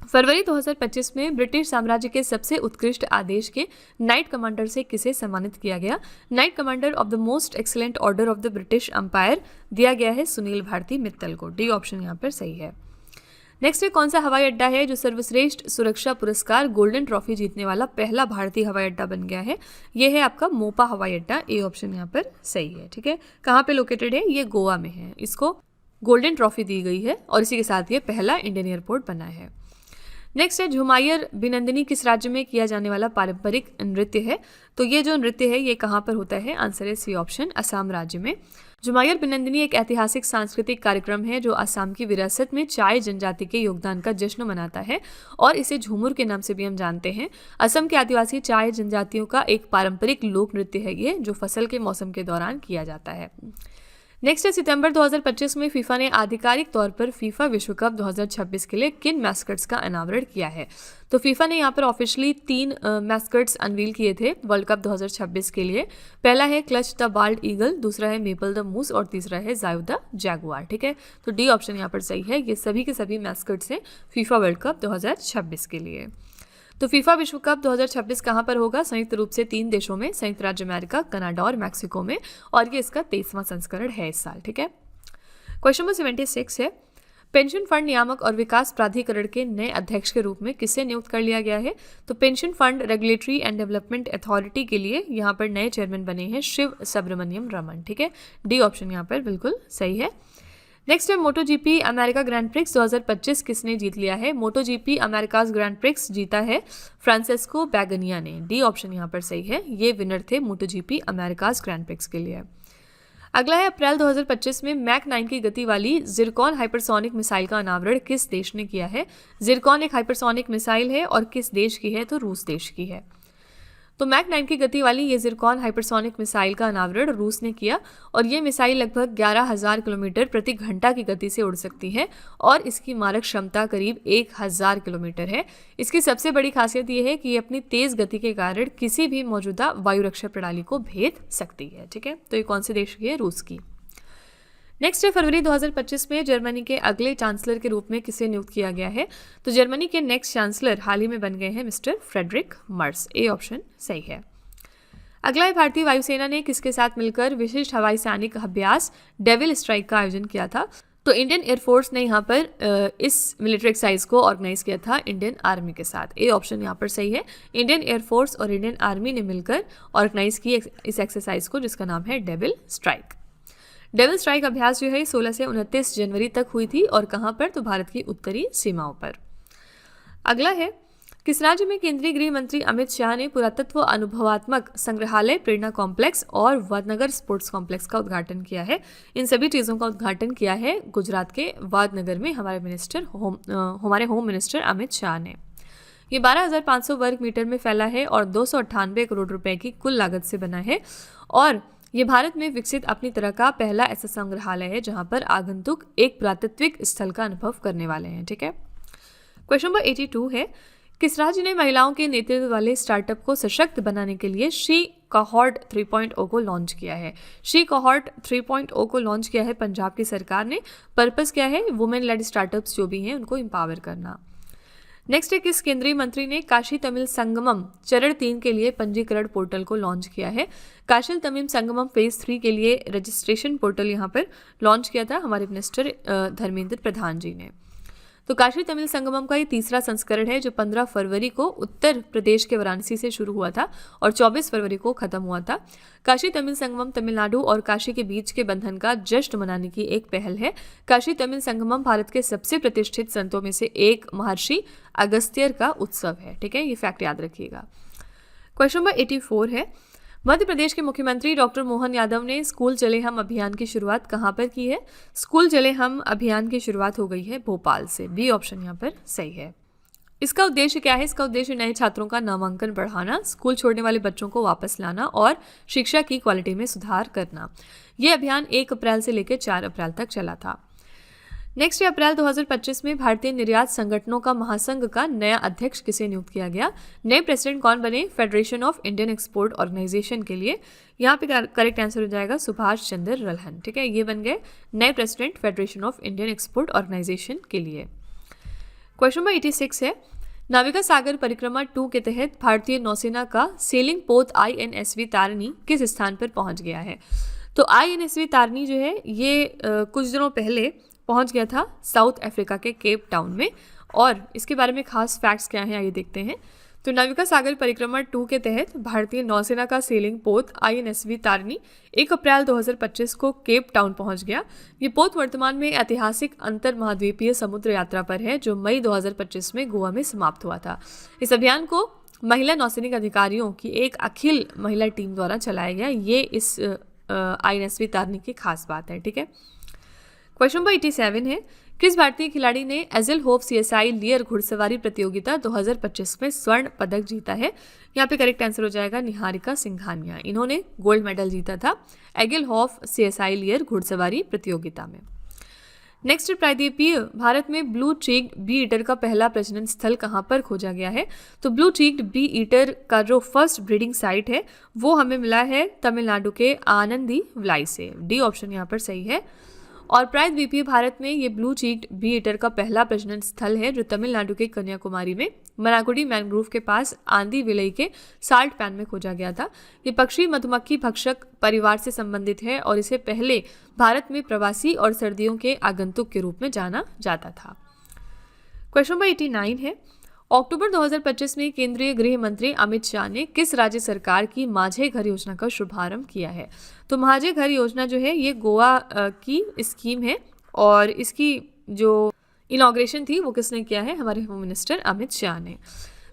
फरवरी 2025 में ब्रिटिश साम्राज्य के सबसे उत्कृष्ट आदेश के नाइट कमांडर से किसे सम्मानित किया गया? Knight commander of the most excellent order of the British Empire दिया गया है सुनील भारती मित्तल को। डी ऑप्शन यहाँ पर सही है। नेक्स्ट है, कौन सा हवाई अड्डा है जो सर्वश्रेष्ठ सुरक्षा पुरस्कार गोल्डन ट्रॉफी जीतने वाला पहला भारतीय हवाई अड्डा बन गया है? ये है आपका मोपा हवाई अड्डा। ए ऑप्शन यहाँ पर सही है। ठीक है। कहाँ पे लोकेटेड है? ये गोवा में है। इसको गोल्डन ट्रॉफी दी गई है और इसी के साथ ये पहला इंडियन एयरपोर्ट बना है। नेक्स्ट है, झुमायर बिनंदिनी किस राज्य में किया जाने वाला पारंपरिक नृत्य है? तो ये जो नृत्य है ये कहाँ पर होता है? आंसर है सी ऑप्शन, असम राज्य में। झुमायर बिनंदिनी एक ऐतिहासिक सांस्कृतिक कार्यक्रम है जो असम की विरासत में चाय जनजाति के योगदान का जश्न मनाता है और इसे झूमुर के नाम से भी हम जानते हैं। असम के आदिवासी चाय जनजातियों का एक पारंपरिक लोक नृत्य है ये, जो फसल के मौसम के दौरान किया जाता है। नेक्स्ट है सितंबर 2025 में फीफा ने आधिकारिक तौर पर फीफा विश्व कप 2026 के लिए किन मैस्कट्स का अनावरण किया है। तो फीफा ने यहाँ पर ऑफिशियली 3 मैस्कट्स अनवील किए थे वर्ल्ड कप 2026 के लिए। पहला है क्लच द बाल्ड ईगल, दूसरा है मेपल द मूस और तीसरा है जायू द जैगुआर। ठीक है, तो डी ऑप्शन यहाँ पर सही है। ये सभी के सभी मैस्कट्स हैं फीफा वर्ल्ड कप 2026 के लिए। तो फीफा विश्व कप 2026 कहाँ पर होगा? संयुक्त रूप से 3 देशों में, संयुक्त राज्य अमेरिका, कनाडा और मैक्सिको में, और ये इसका 23वां संस्करण है इस साल। ठीक है, क्वेश्चन नंबर 76 है, पेंशन फंड नियामक और विकास प्राधिकरण के नए अध्यक्ष के रूप में किसे नियुक्त कर लिया गया है? तो pension fund regulatory and development authority के लिए यहाँ पर नए चेयरमैन बने हैं शिव सुब्रमण्यम रमन। ठीक है, डी ऑप्शन यहाँ पर बिल्कुल सही है। नेक्स्ट है मोटो जीपी अमेरिका ग्रैंड प्रिक्स 2025 किसने जीत लिया है? मोटो जीपी अमेरिकाज ग्रैंड प्रिक्स जीता है फ्रांसेस्को बैगनिया ने। डी ऑप्शन यहाँ पर सही है, ये विनर थे मोटो जीपी अमेरिकाज ग्रैंड प्रिक्स के लिए। अगला है अप्रैल 2025 में मैक 9 की गति वाली जिरकॉन हाइपरसोनिक मिसाइल का अनावरण किस देश ने किया है? जिरकॉन एक हाइपरसोनिक मिसाइल है और किस देश की है? तो रूस देश की है। तो मैक 9 की गति वाली ये जिरकॉन हाइपरसोनिक मिसाइल का अनावरण रूस ने किया और ये मिसाइल लगभग 11,000 किलोमीटर प्रति घंटा की गति से उड़ सकती है और इसकी मारक क्षमता करीब 1,000 किलोमीटर है। इसकी सबसे बड़ी खासियत ये है कि ये अपनी तेज गति के कारण किसी भी मौजूदा वायु रक्षा प्रणाली को भेद सकती है। ठीक है, तो ये कौन से देश की है? रूस की। नेक्स्ट है फरवरी 2025 में जर्मनी के अगले चांसलर के रूप में किसे नियुक्त किया गया है? तो जर्मनी के नेक्स्ट चांसलर हाल ही में बन गए हैं mister Friedrich Merz. A option सही है। अगला है भारतीय वायुसेना ने किसके साथ मिलकर विशिष्ट हवाई सैनिक अभ्यास डेविल स्ट्राइक का आयोजन किया था? तो इंडियन एयरफोर्स ने यहाँ पर इस मिलिट्री एक्सरसाइज को ऑर्गेनाइज किया था इंडियन आर्मी के साथ। ए ऑप्शन यहाँ पर सही है। इंडियन एयरफोर्स और इंडियन आर्मी ने मिलकर ऑर्गेनाइज की इस एक्सरसाइज को, जिसका नाम है डेविल स्ट्राइक। डेविल स्ट्राइक अभ्यास जो है 16 से 29 जनवरी तक हुई थी और कहाँ पर? तो भारत की उत्तरी सीमाओं पर। अगला है किस राज्य में केंद्रीय गृह मंत्री अमित शाह ने पुरातत्व अनुभवात्मक संग्रहालय, प्रेरणा कॉम्प्लेक्स और वादनगर स्पोर्ट्स कॉम्प्लेक्स का उद्घाटन किया है? इन सभी चीज़ों का उद्घाटन किया है गुजरात के वादनगर में हमारे होम मिनिस्टर अमित शाह ने। ये 12,500 वर्ग मीटर में फैला है और 298 करोड़ रुपए की कुल लागत से बना है और ये भारत में विकसित अपनी तरह का पहला ऐसा संग्रहालय है जहां पर आगंतुक एक पुरातात्विक स्थल का अनुभव करने वाले हैं। ठीक है, क्वेश्चन नंबर 82 है, किस राज्य ने महिलाओं के नेतृत्व वाले स्टार्टअप को सशक्त बनाने के लिए शी कोहॉर्ट 3.0 को लॉन्च किया है? शी कोहॉर्ट 3.0 को लॉन्च किया है पंजाब की सरकार ने। पर्पस क्या है? वुमेन लेड स्टार्टअप्स जो भी हैं उनको एम्पावर करना। नेक्स्ट है किस केंद्रीय मंत्री ने काशी तमिल संगमम चरण 3 के लिए पंजीकरण पोर्टल को लॉन्च किया है? काशी तमिल संगमम फेज 3 के लिए रजिस्ट्रेशन पोर्टल यहाँ पर लॉन्च किया था हमारे मिनिस्टर धर्मेंद्र प्रधान जी ने। तो काशी तमिल संगमम का ये तीसरा संस्करण है जो 15 फरवरी को उत्तर प्रदेश के वाराणसी से शुरू हुआ था और 24 फरवरी को खत्म हुआ था। काशी तमिल संगमम तमिलनाडु और काशी के बीच के बंधन का जश्न मनाने की एक पहल है। काशी तमिल संगमम भारत के सबसे प्रतिष्ठित संतों में से एक महर्षि अगस्त्यर का उत्सव है। ठीक है, ये फैक्ट याद रखिएगा। क्वेश्चन नंबर 84 है, मध्य प्रदेश के मुख्यमंत्री डॉक्टर मोहन यादव ने स्कूल चले हम अभियान की शुरुआत कहाँ पर की है? स्कूल चले हम अभियान की शुरुआत हो गई है भोपाल से। बी ऑप्शन यहाँ पर सही है। इसका उद्देश्य क्या है? इसका उद्देश्य नए छात्रों का नामांकन बढ़ाना, स्कूल छोड़ने वाले बच्चों को वापस लाना और शिक्षा की क्वालिटी में सुधार करना। यह अभियान 1 अप्रैल से लेकर 4 अप्रैल तक चला था। नेक्स्ट अप्रैल 2025 में भारतीय निर्यात संगठनों का महासंघ का नया अध्यक्ष किसे नियुक्त किया गया? नए प्रेसिडेंट कौन बने federation of Indian export organisation के लिए? यहाँ पे करेक्ट आंसर हो जाएगा सुभाष चंद्र रल्हन। ठीक है, ये बन गए नए president federation of Indian export organisation के लिए। क्वेश्चन नंबर 86 है, नाविका सागर परिक्रमा 2 के तहत भारतीय नौसेना का सेलिंग पोत INSV तारिणी किस स्थान पर पहुंच गया है? तो INSV तारिणी जो है ये कुछ दिनों पहले पहुंच गया था साउथ अफ्रीका के केप टाउन में और इसके बारे में खास फैक्ट्स क्या हैं आइए देखते हैं। तो नाविका सागर परिक्रमा 2 के तहत भारतीय नौसेना का सेलिंग पोत INSV तारिणी 1 अप्रैल 2025 को केप टाउन पहुंच गया। ये पोत वर्तमान में ऐतिहासिक अंतर महाद्वीपीय समुद्र यात्रा पर है जो मई 2025 में गोवा में समाप्त हुआ था। इस अभियान को महिला नौसैनिक अधिकारियों की एक अखिल महिला टीम द्वारा चलाया गया। ये इस INSV तारिणी की खास बात है। ठीक है, क्वेश्चन नंबर 87 है, किस भारतीय खिलाड़ी ने एजल होप सीएसआई लियर घुड़सवारी प्रतियोगिता 2025 में स्वर्ण पदक जीता है? यहाँ पे करेक्ट आंसर हो जाएगा निहारिका सिंघानिया। इन्होंने गोल्ड मेडल जीता था एगल होप सीएसआई लियर घुड़सवारी प्रतियोगिता में। नेक्स्ट प्रायद्वीपीय भारत में ब्लू चीक्ड बी ईटर का पहला प्रजनन स्थल कहाँ पर खोजा गया है? तो ब्लू चीक्ड बी ईटर का जो फर्स्ट ब्रीडिंग साइट है वो हमें मिला है तमिलनाडु के आनंदी विलाई से। डी ऑप्शन यहाँ पर सही है। और प्रायद्वीपीय भारत में ये ब्लू चीक्ड बी ईटर का पहला प्रजनन स्थल है जो तमिलनाडु के कन्याकुमारी में मनाकुडी मैंग्रोव के पास आंधी विलई के साल्ट पैन में खोजा गया था। ये पक्षी मधुमक्खी भक्षक परिवार से संबंधित है और इसे पहले भारत में प्रवासी और सर्दियों के आगंतुक के रूप में जाना जाता था। क्वेश्चन नंबर 89 है, अक्टूबर 2025 में केंद्रीय गृह मंत्री अमित शाह ने किस राज्य सरकार की माझे घर योजना का शुभारंभ किया है? तो माझे घर योजना जो है ये गोवा की स्कीम है और इसकी जो इनॉग्रेशन थी वो किसने किया है? हमारे होम मिनिस्टर अमित शाह ने।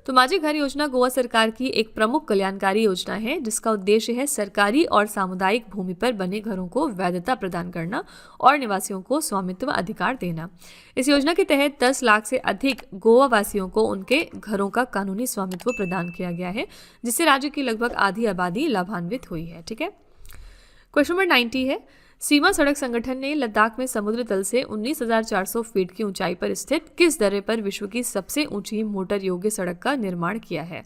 तो माझे घर योजना गोवा सरकार की एक प्रमुख कल्याणकारी योजना है जिसका उद्देश्य है सरकारी और सामुदायिक भूमि पर बने घरों को वैधता प्रदान करना और निवासियों को स्वामित्व अधिकार देना। इस योजना के तहत 10 लाख से अधिक गोवा वासियों को उनके घरों का कानूनी स्वामित्व प्रदान किया गया है जिससे राज्य की लगभग आधी आबादी लाभान्वित हुई है। ठीक है। क्वेश्चन नंबर 90 है, सीमा सड़क संगठन ने लद्दाख में समुद्र तल से 19,400 फीट की ऊंचाई पर स्थित किस दर्रे पर विश्व की सबसे ऊंची मोटर योग्य सड़क का निर्माण किया है?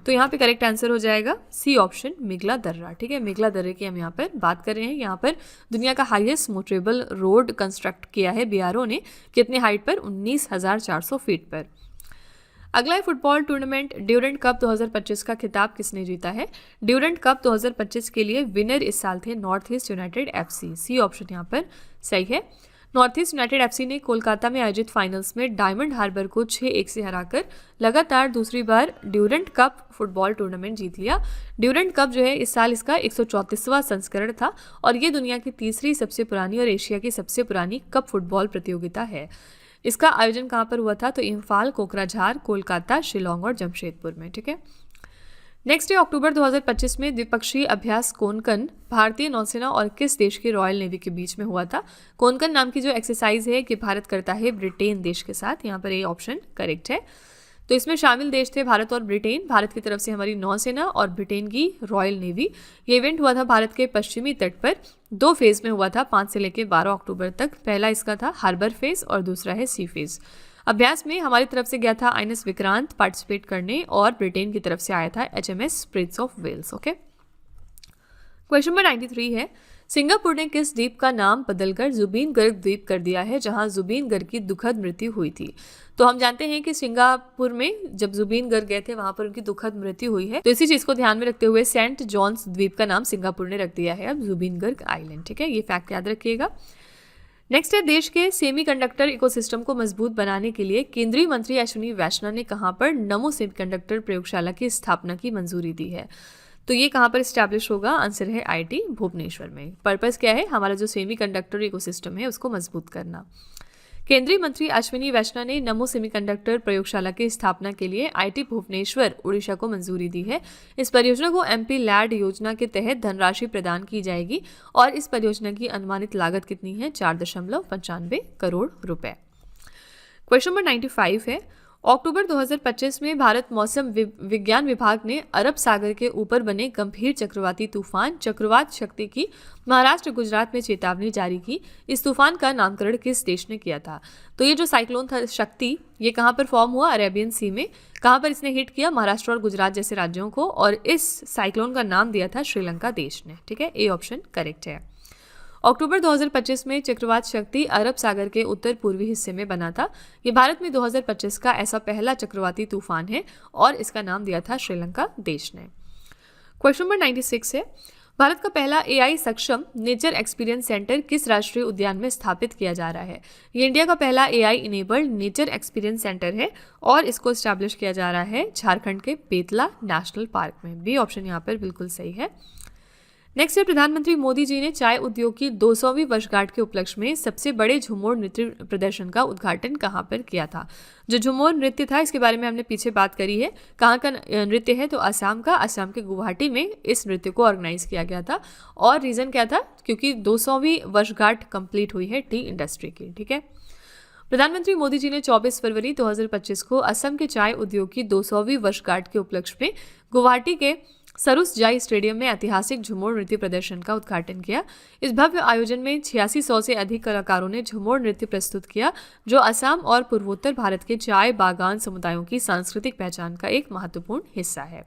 तो यहाँ पे करेक्ट आंसर हो जाएगा सी ऑप्शन मेघला दर्रा। ठीक है, मेघला दर्रे की हम यहाँ पर बात कर रहे हैं। यहाँ पर दुनिया का हाईएस्ट मोटरेबल रोड कंस्ट्रक्ट किया है बीआरओ ने। कितने हाइट पर? 19,400 फीट पर। अगला है फुटबॉल टूर्नामेंट ड्यूरेंट कप 2025 का खिताब किसने जीता है? ड्यूरेंट कप 2025 के लिए विनर इस साल थे North East United FC. C option यहाँ पर सही है। नॉर्थ ईस्ट यूनाइटेड एफसी ने कोलकाता में आयोजित फाइनल्स में डायमंड हार्बर को 6-1 से हराकर लगातार दूसरी बार ड्यूरेंट कप फुटबॉल टूर्नामेंट जीत लिया। ड्यूरेंट कप जो है इस साल इसका 134वां संस्करण था और ये दुनिया की तीसरी सबसे पुरानी और एशिया की सबसे पुरानी कप फुटबॉल प्रतियोगिता है। इसका आयोजन कहाँ पर हुआ था? तो इम्फाल, कोकराझार, कोलकाता, शिलोंग और जमशेदपुर में। ठीक है। नेक्स्ट है, अक्टूबर 2025 में द्विपक्षीय अभ्यास कोनकन भारतीय नौसेना और किस देश की रॉयल नेवी के बीच में हुआ था? कोनकन नाम की जो एक्सरसाइज है कि भारत करता है ब्रिटेन देश के साथ। यहाँ पर ये ऑप्शन करेक्ट है। तो इसमें शामिल देश थे भारत और ब्रिटेन। भारत की तरफ से हमारी नौसेना और ब्रिटेन की रॉयल नेवी। ये इवेंट हुआ था भारत के पश्चिमी तट पर। 2 फेज में हुआ था 5 से लेकर 12 अक्टूबर तक। पहला इसका था हार्बर फेज और दूसरा है सी फेज। अभ्यास में हमारी तरफ से गया था आईएनएस विक्रांत पार्टिसिपेट करने और ब्रिटेन की तरफ से आया था HMS Prince of Wales. Okay. Question number 93 है, सिंगापुर ने किस द्वीप का नाम बदलकर जुबीन गर्ग द्वीप कर दिया है जहां जुबीन गर्ग की दुखद मृत्यु हुई थी? तो हम जानते हैं कि सिंगापुर में जब जुबीन गर्ग गए थे वहां पर उनकी दुखद मृत्यु हुई है। तो इसी चीज को ध्यान में रखते हुए सेंट जॉन्स द्वीप का नाम सिंगापुर ने रख दिया है अब जुबीन गर्ग आइलैंड। ठीक है, ये फैक्ट याद रखिएगा। नेक्स्ट है, देश के सेमीकंडक्टर इकोसिस्टम को मजबूत बनाने के लिए केंद्रीय मंत्री अश्विनी वैष्णव ने कहां पर नमो सेमीकंडक्टर प्रयोगशाला की स्थापना की मंजूरी दी है? तो ये कहाँ पर इस्टेब्लिश होगा? आंसर है आईआईटी भुवनेश्वर में। पर्पस क्या है? हमारा जो सेमीकंडक्टर इकोसिस्टम है उसको मजबूत करना। केंद्रीय मंत्री अश्विनी वैष्णव ने नमो सेमीकंडक्टर प्रयोगशाला की स्थापना के लिए आईआईटी भुवनेश्वर उड़ीसा को मंजूरी दी है। इस परियोजना को एमपी लैड योजना के तहत धनराशि प्रदान की जाएगी और इस परियोजना की अनुमानित लागत कितनी है? 4.95 करोड़ रुपए। क्वेश्चन नंबर 95 है, अक्टूबर 2025 में भारत मौसम विज्ञान विभाग ने अरब सागर के ऊपर बने गंभीर चक्रवाती तूफान चक्रवात शक्ति की महाराष्ट्र गुजरात में चेतावनी जारी की। इस तूफान का नामकरण किस देश ने किया था? तो ये जो साइक्लोन था शक्ति, ये कहाँ पर फॉर्म हुआ? अरेबियन सी में। कहाँ पर इसने हिट किया? महाराष्ट्र और गुजरात जैसे राज्यों को। और इस साइक्लोन का नाम दिया था श्रीलंका देश ने। ठीक है, ए ऑप्शन करेक्ट है। अक्टूबर 2025 में चक्रवात शक्ति अरब सागर के उत्तर पूर्वी हिस्से में बना था। ये भारत में 2025 का ऐसा पहला चक्रवाती तूफान है और इसका नाम दिया था श्रीलंका देश ने। क्वेश्चन नंबर 96 है, भारत का पहला एआई सक्षम नेचर एक्सपीरियंस सेंटर किस राष्ट्रीय उद्यान में स्थापित किया जा रहा है? ये इंडिया का पहला AI enabled nature experience centre है और इसको एस्टैब्लिश किया जा रहा है झारखंड के बेतला नेशनल पार्क में। बी ऑप्शन यहाँ पर बिल्कुल सही है। नेक्स्ट है, प्रधानमंत्री मोदी जी ने चाय उद्योग की 200वीं वर्षगांठ के उपलक्ष्य में सबसे बड़े झूमर नृत्य प्रदर्शन का उद्घाटन कहाँ पर किया था? जो झूमर नृत्य था इसके बारे में हमने पीछे बात करी है। कहाँ का नृत्य है? तो असम का। असम के गुवाहाटी में इस नृत्य को ऑर्गेनाइज किया गया था और रीजन क्या था? क्योंकि 200वीं वर्षगांठ कंप्लीट हुई है टी इंडस्ट्री की। ठीक है। प्रधानमंत्री मोदी जी ने 24 फरवरी 2025 को असम के चाय उद्योग की 200वीं वर्षगांठ के उपलक्ष्य में गुवाहाटी के सरुसजाई स्टेडियम में ऐतिहासिक झूमर नृत्य प्रदर्शन का उद्घाटन किया। इस भव्य आयोजन में 8600 से अधिक कलाकारों ने झूमर नृत्य प्रस्तुत किया, जो असम और पूर्वोत्तर भारत के चाय बागान समुदायों की सांस्कृतिक पहचान का एक महत्वपूर्ण हिस्सा है।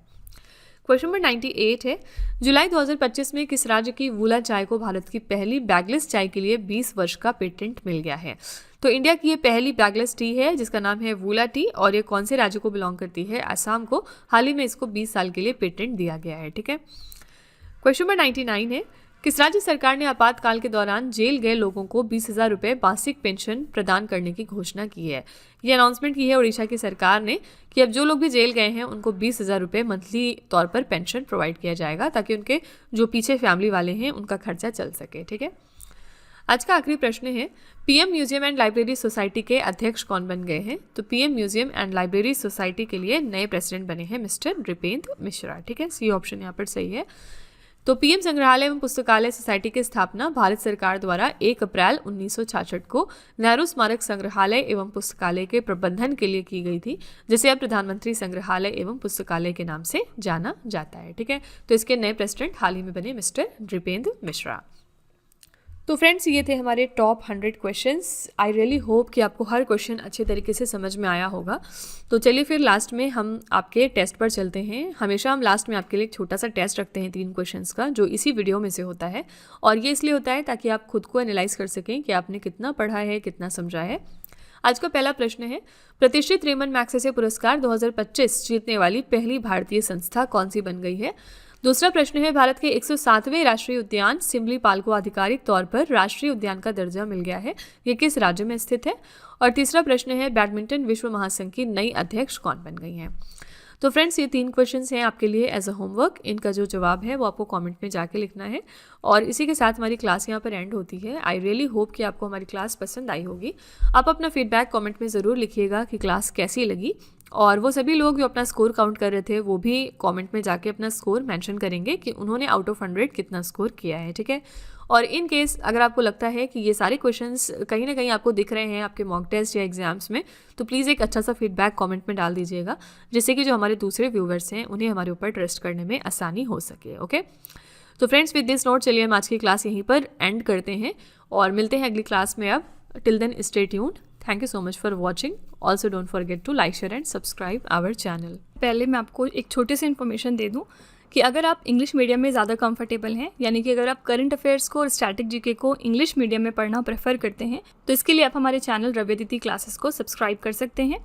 क्वेश्चन नंबर 98 है, जुलाई 2025 में किस राज्य की वूला चाय को भारत की पहली बैगलेस चाय के लिए 20 वर्ष का पेटेंट मिल गया है? तो इंडिया की ये पहली बैगलेस टी है जिसका नाम है वूला टी, और ये कौन से राज्य को बिलोंग करती है? असम को। हाल ही में इसको 20 साल के लिए पेटेंट दिया गया है। ठीक है। क्वेश्चन नंबर 99 है, किस राज्य सरकार ने आपातकाल के दौरान जेल गए लोगों को 20,000 रुपये मासिक पेंशन प्रदान करने की घोषणा की है? ये अनाउंसमेंट की है उड़ीसा की सरकार ने कि अब जो लोग भी जेल गए हैं उनको 20,000 रुपये मंथली तौर पर पेंशन प्रोवाइड किया जाएगा, ताकि उनके जो पीछे फैमिली वाले हैं उनका खर्चा चल सके। ठीक है। आज का आखिरी प्रश्न है, PM museum and library society के अध्यक्ष कौन बन गए हैं? तो PM museum and library society के लिए नए प्रेसिडेंट बने हैं मिस्टर नृपेंद्र मिश्रा। ठीक है, सी ऑप्शन यहाँ पर सही है। तो पीएम संग्रहालय एवं पुस्तकालय सोसाइटी की स्थापना भारत सरकार द्वारा 1 अप्रैल 1966 को नेहरू स्मारक संग्रहालय एवं पुस्तकालय के प्रबंधन के लिए की गई थी, जिसे अब प्रधानमंत्री संग्रहालय एवं पुस्तकालय के नाम से जाना जाता है। ठीक है। तो इसके नए प्रेसिडेंट हाल ही में बने मिस्टर नृपेंद्र मिश्रा। तो फ्रेंड्स, ये थे हमारे top 100 questions. I really hope कि आपको हर क्वेश्चन अच्छे तरीके से समझ में आया होगा। तो चलिए फिर लास्ट में हम आपके टेस्ट पर चलते हैं। हमेशा हम लास्ट में आपके लिए एक छोटा सा टेस्ट रखते हैं 3 क्वेश्चंस का, जो इसी वीडियो में से होता है, और ये इसलिए होता है ताकि आप खुद को एनालाइज कर सकें कि आपने कितना पढ़ा है, कितना समझा है। आज का पहला प्रश्न है, प्रतिष्ठित रेमन मैग्सेसे पुरस्कार 2025 जीतने वाली पहली भारतीय संस्था कौन सी बन गई है? दूसरा प्रश्न है, भारत के 107वें राष्ट्रीय उद्यान सिमलीपाल को आधिकारिक तौर पर राष्ट्रीय उद्यान का दर्जा मिल गया है, ये किस राज्य में स्थित है? और तीसरा प्रश्न है, बैडमिंटन विश्व महासंघ की नई अध्यक्ष कौन बन गई हैं? तो फ्रेंड्स, ये 3 क्वेश्चंस हैं आपके लिए एज अ होमवर्क। इनका जो जवाब है वो आपको कमेंट में जाके लिखना है, और इसी के साथ हमारी क्लास यहाँ पर एंड होती है। आई रियली होप कि आपको हमारी क्लास पसंद आई होगी। आप अपना फीडबैक कमेंट में ज़रूर लिखिएगा कि क्लास कैसी लगी, और वो सभी लोग जो अपना स्कोर काउंट कर रहे थे वो भी कमेंट में जाके अपना स्कोर मेंशन करेंगे कि उन्होंने आउट ऑफ 100 कितना स्कोर किया है। ठीक है। और इन केस अगर आपको लगता है कि ये सारे क्वेश्चंस कहीं ना कहीं आपको दिख रहे हैं आपके मॉक टेस्ट या एग्जाम्स में, तो प्लीज़ एक अच्छा सा फीडबैक कमेंट में डाल दीजिएगा, जिससे कि जो हमारे दूसरे व्यूवर्स हैं उन्हें हमारे ऊपर ट्रस्ट करने में आसानी हो सके। ओके। तो फ्रेंड्स, विद दिस नोट चलिए हम आज की क्लास यहीं पर एंड करते हैं और मिलते हैं अगली क्लास में। अब till then stay tuned. Thank you so much for watching. Also don't forget to like, share and subscribe our channel. पहले मैं आपको एक छोटी सी इन्फॉर्मेशन दे दूँ कि अगर आप इंग्लिश मीडियम में ज़्यादा कंफर्टेबल हैं, यानी कि अगर आप करंट अफेयर्स को और स्टैटिक जीके को इंग्लिश मीडियम में पढ़ना प्रेफर करते हैं, तो इसके लिए आप हमारे चैनल रवि अदिति क्लासेस को सब्सक्राइब कर सकते हैं।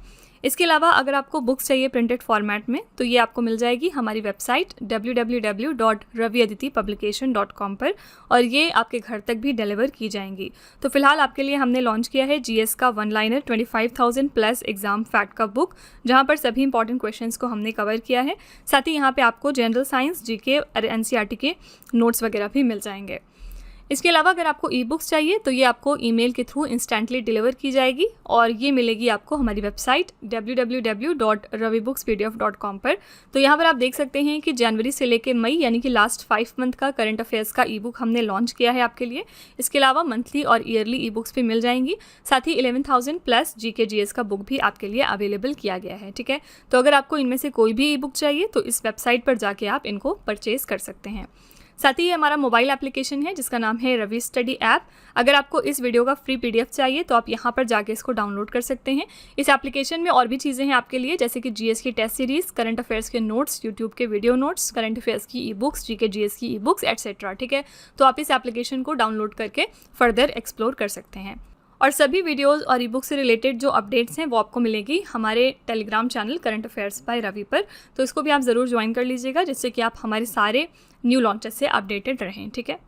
इसके अलावा अगर आपको बुक्स चाहिए प्रिंटेड फॉर्मेट में, तो ये आपको मिल जाएगी हमारी वेबसाइट www.raviaditipublication.com पर, और ये आपके घर तक भी डिलीवर की जाएंगी। तो फिलहाल आपके लिए हमने लॉन्च किया है जीएस का 1 लाइनर 25,000 प्लस एग्जाम फैक्ट का बुक, जहाँ पर सभी इंपॉर्टेंट क्वेश्चंस को हमने कवर किया है। साथ ही यहाँ पे आपको जनरल साइंस, जीके और एनसीईआरटी के नोट्स वगैरह भी मिल जाएंगे। इसके अलावा अगर आपको ई बुक्स चाहिए तो ये आपको ईमेल के थ्रू इंस्टेंटली डिलीवर की जाएगी, और ये मिलेगी आपको हमारी वेबसाइट www.ravibookspdf.com पर। तो यहाँ पर आप देख सकते हैं कि जनवरी से लेकर मई, यानी कि लास्ट 5 मंथ का करंट अफेयर्स का ई बुक हमने लॉन्च किया है आपके लिए। इसके अलावा मंथली और ईयरली ई बुक्स भी मिल जाएंगी। साथ ही 11,000 प्लस जीके जीएस का बुक भी आपके लिए अवेलेबल किया गया है। ठीक है। तो अगर आपको इनमें से कोई भी ई बुक चाहिए तो इस वेबसाइट पर जाके आप इनको परचेज कर सकते हैं। साथ ही ये हमारा मोबाइल एप्लीकेशन है जिसका नाम है रवि स्टडी ऐप। अगर आपको इस वीडियो का फ्री पीडीएफ चाहिए तो आप यहाँ पर जाके इसको डाउनलोड कर सकते हैं। इस एप्लीकेशन में और भी चीज़ें हैं आपके लिए, जैसे कि जीएस की टेस्ट सीरीज़, करंट अफेयर्स के नोट्स, यूट्यूब के वीडियो नोट्स, करंट अफेयर्स की ई बुक्स, जीके जीएस की ई बुक्स एटसेट्रा। ठीक है। तो आप इस एप्लीकेशन को डाउनलोड करके फर्दर एक्सप्लोर कर सकते हैं। और सभी वीडियोस और ई बुक से रिलेटेड जो अपडेट्स हैं वो आपको मिलेगी हमारे Telegram channel current affairs by Ravi पर। तो इसको भी आप ज़रूर ज्वाइन कर लीजिएगा, जिससे कि आप हमारे सारे न्यू लॉन्चेस से अपडेटेड रहें। ठीक है।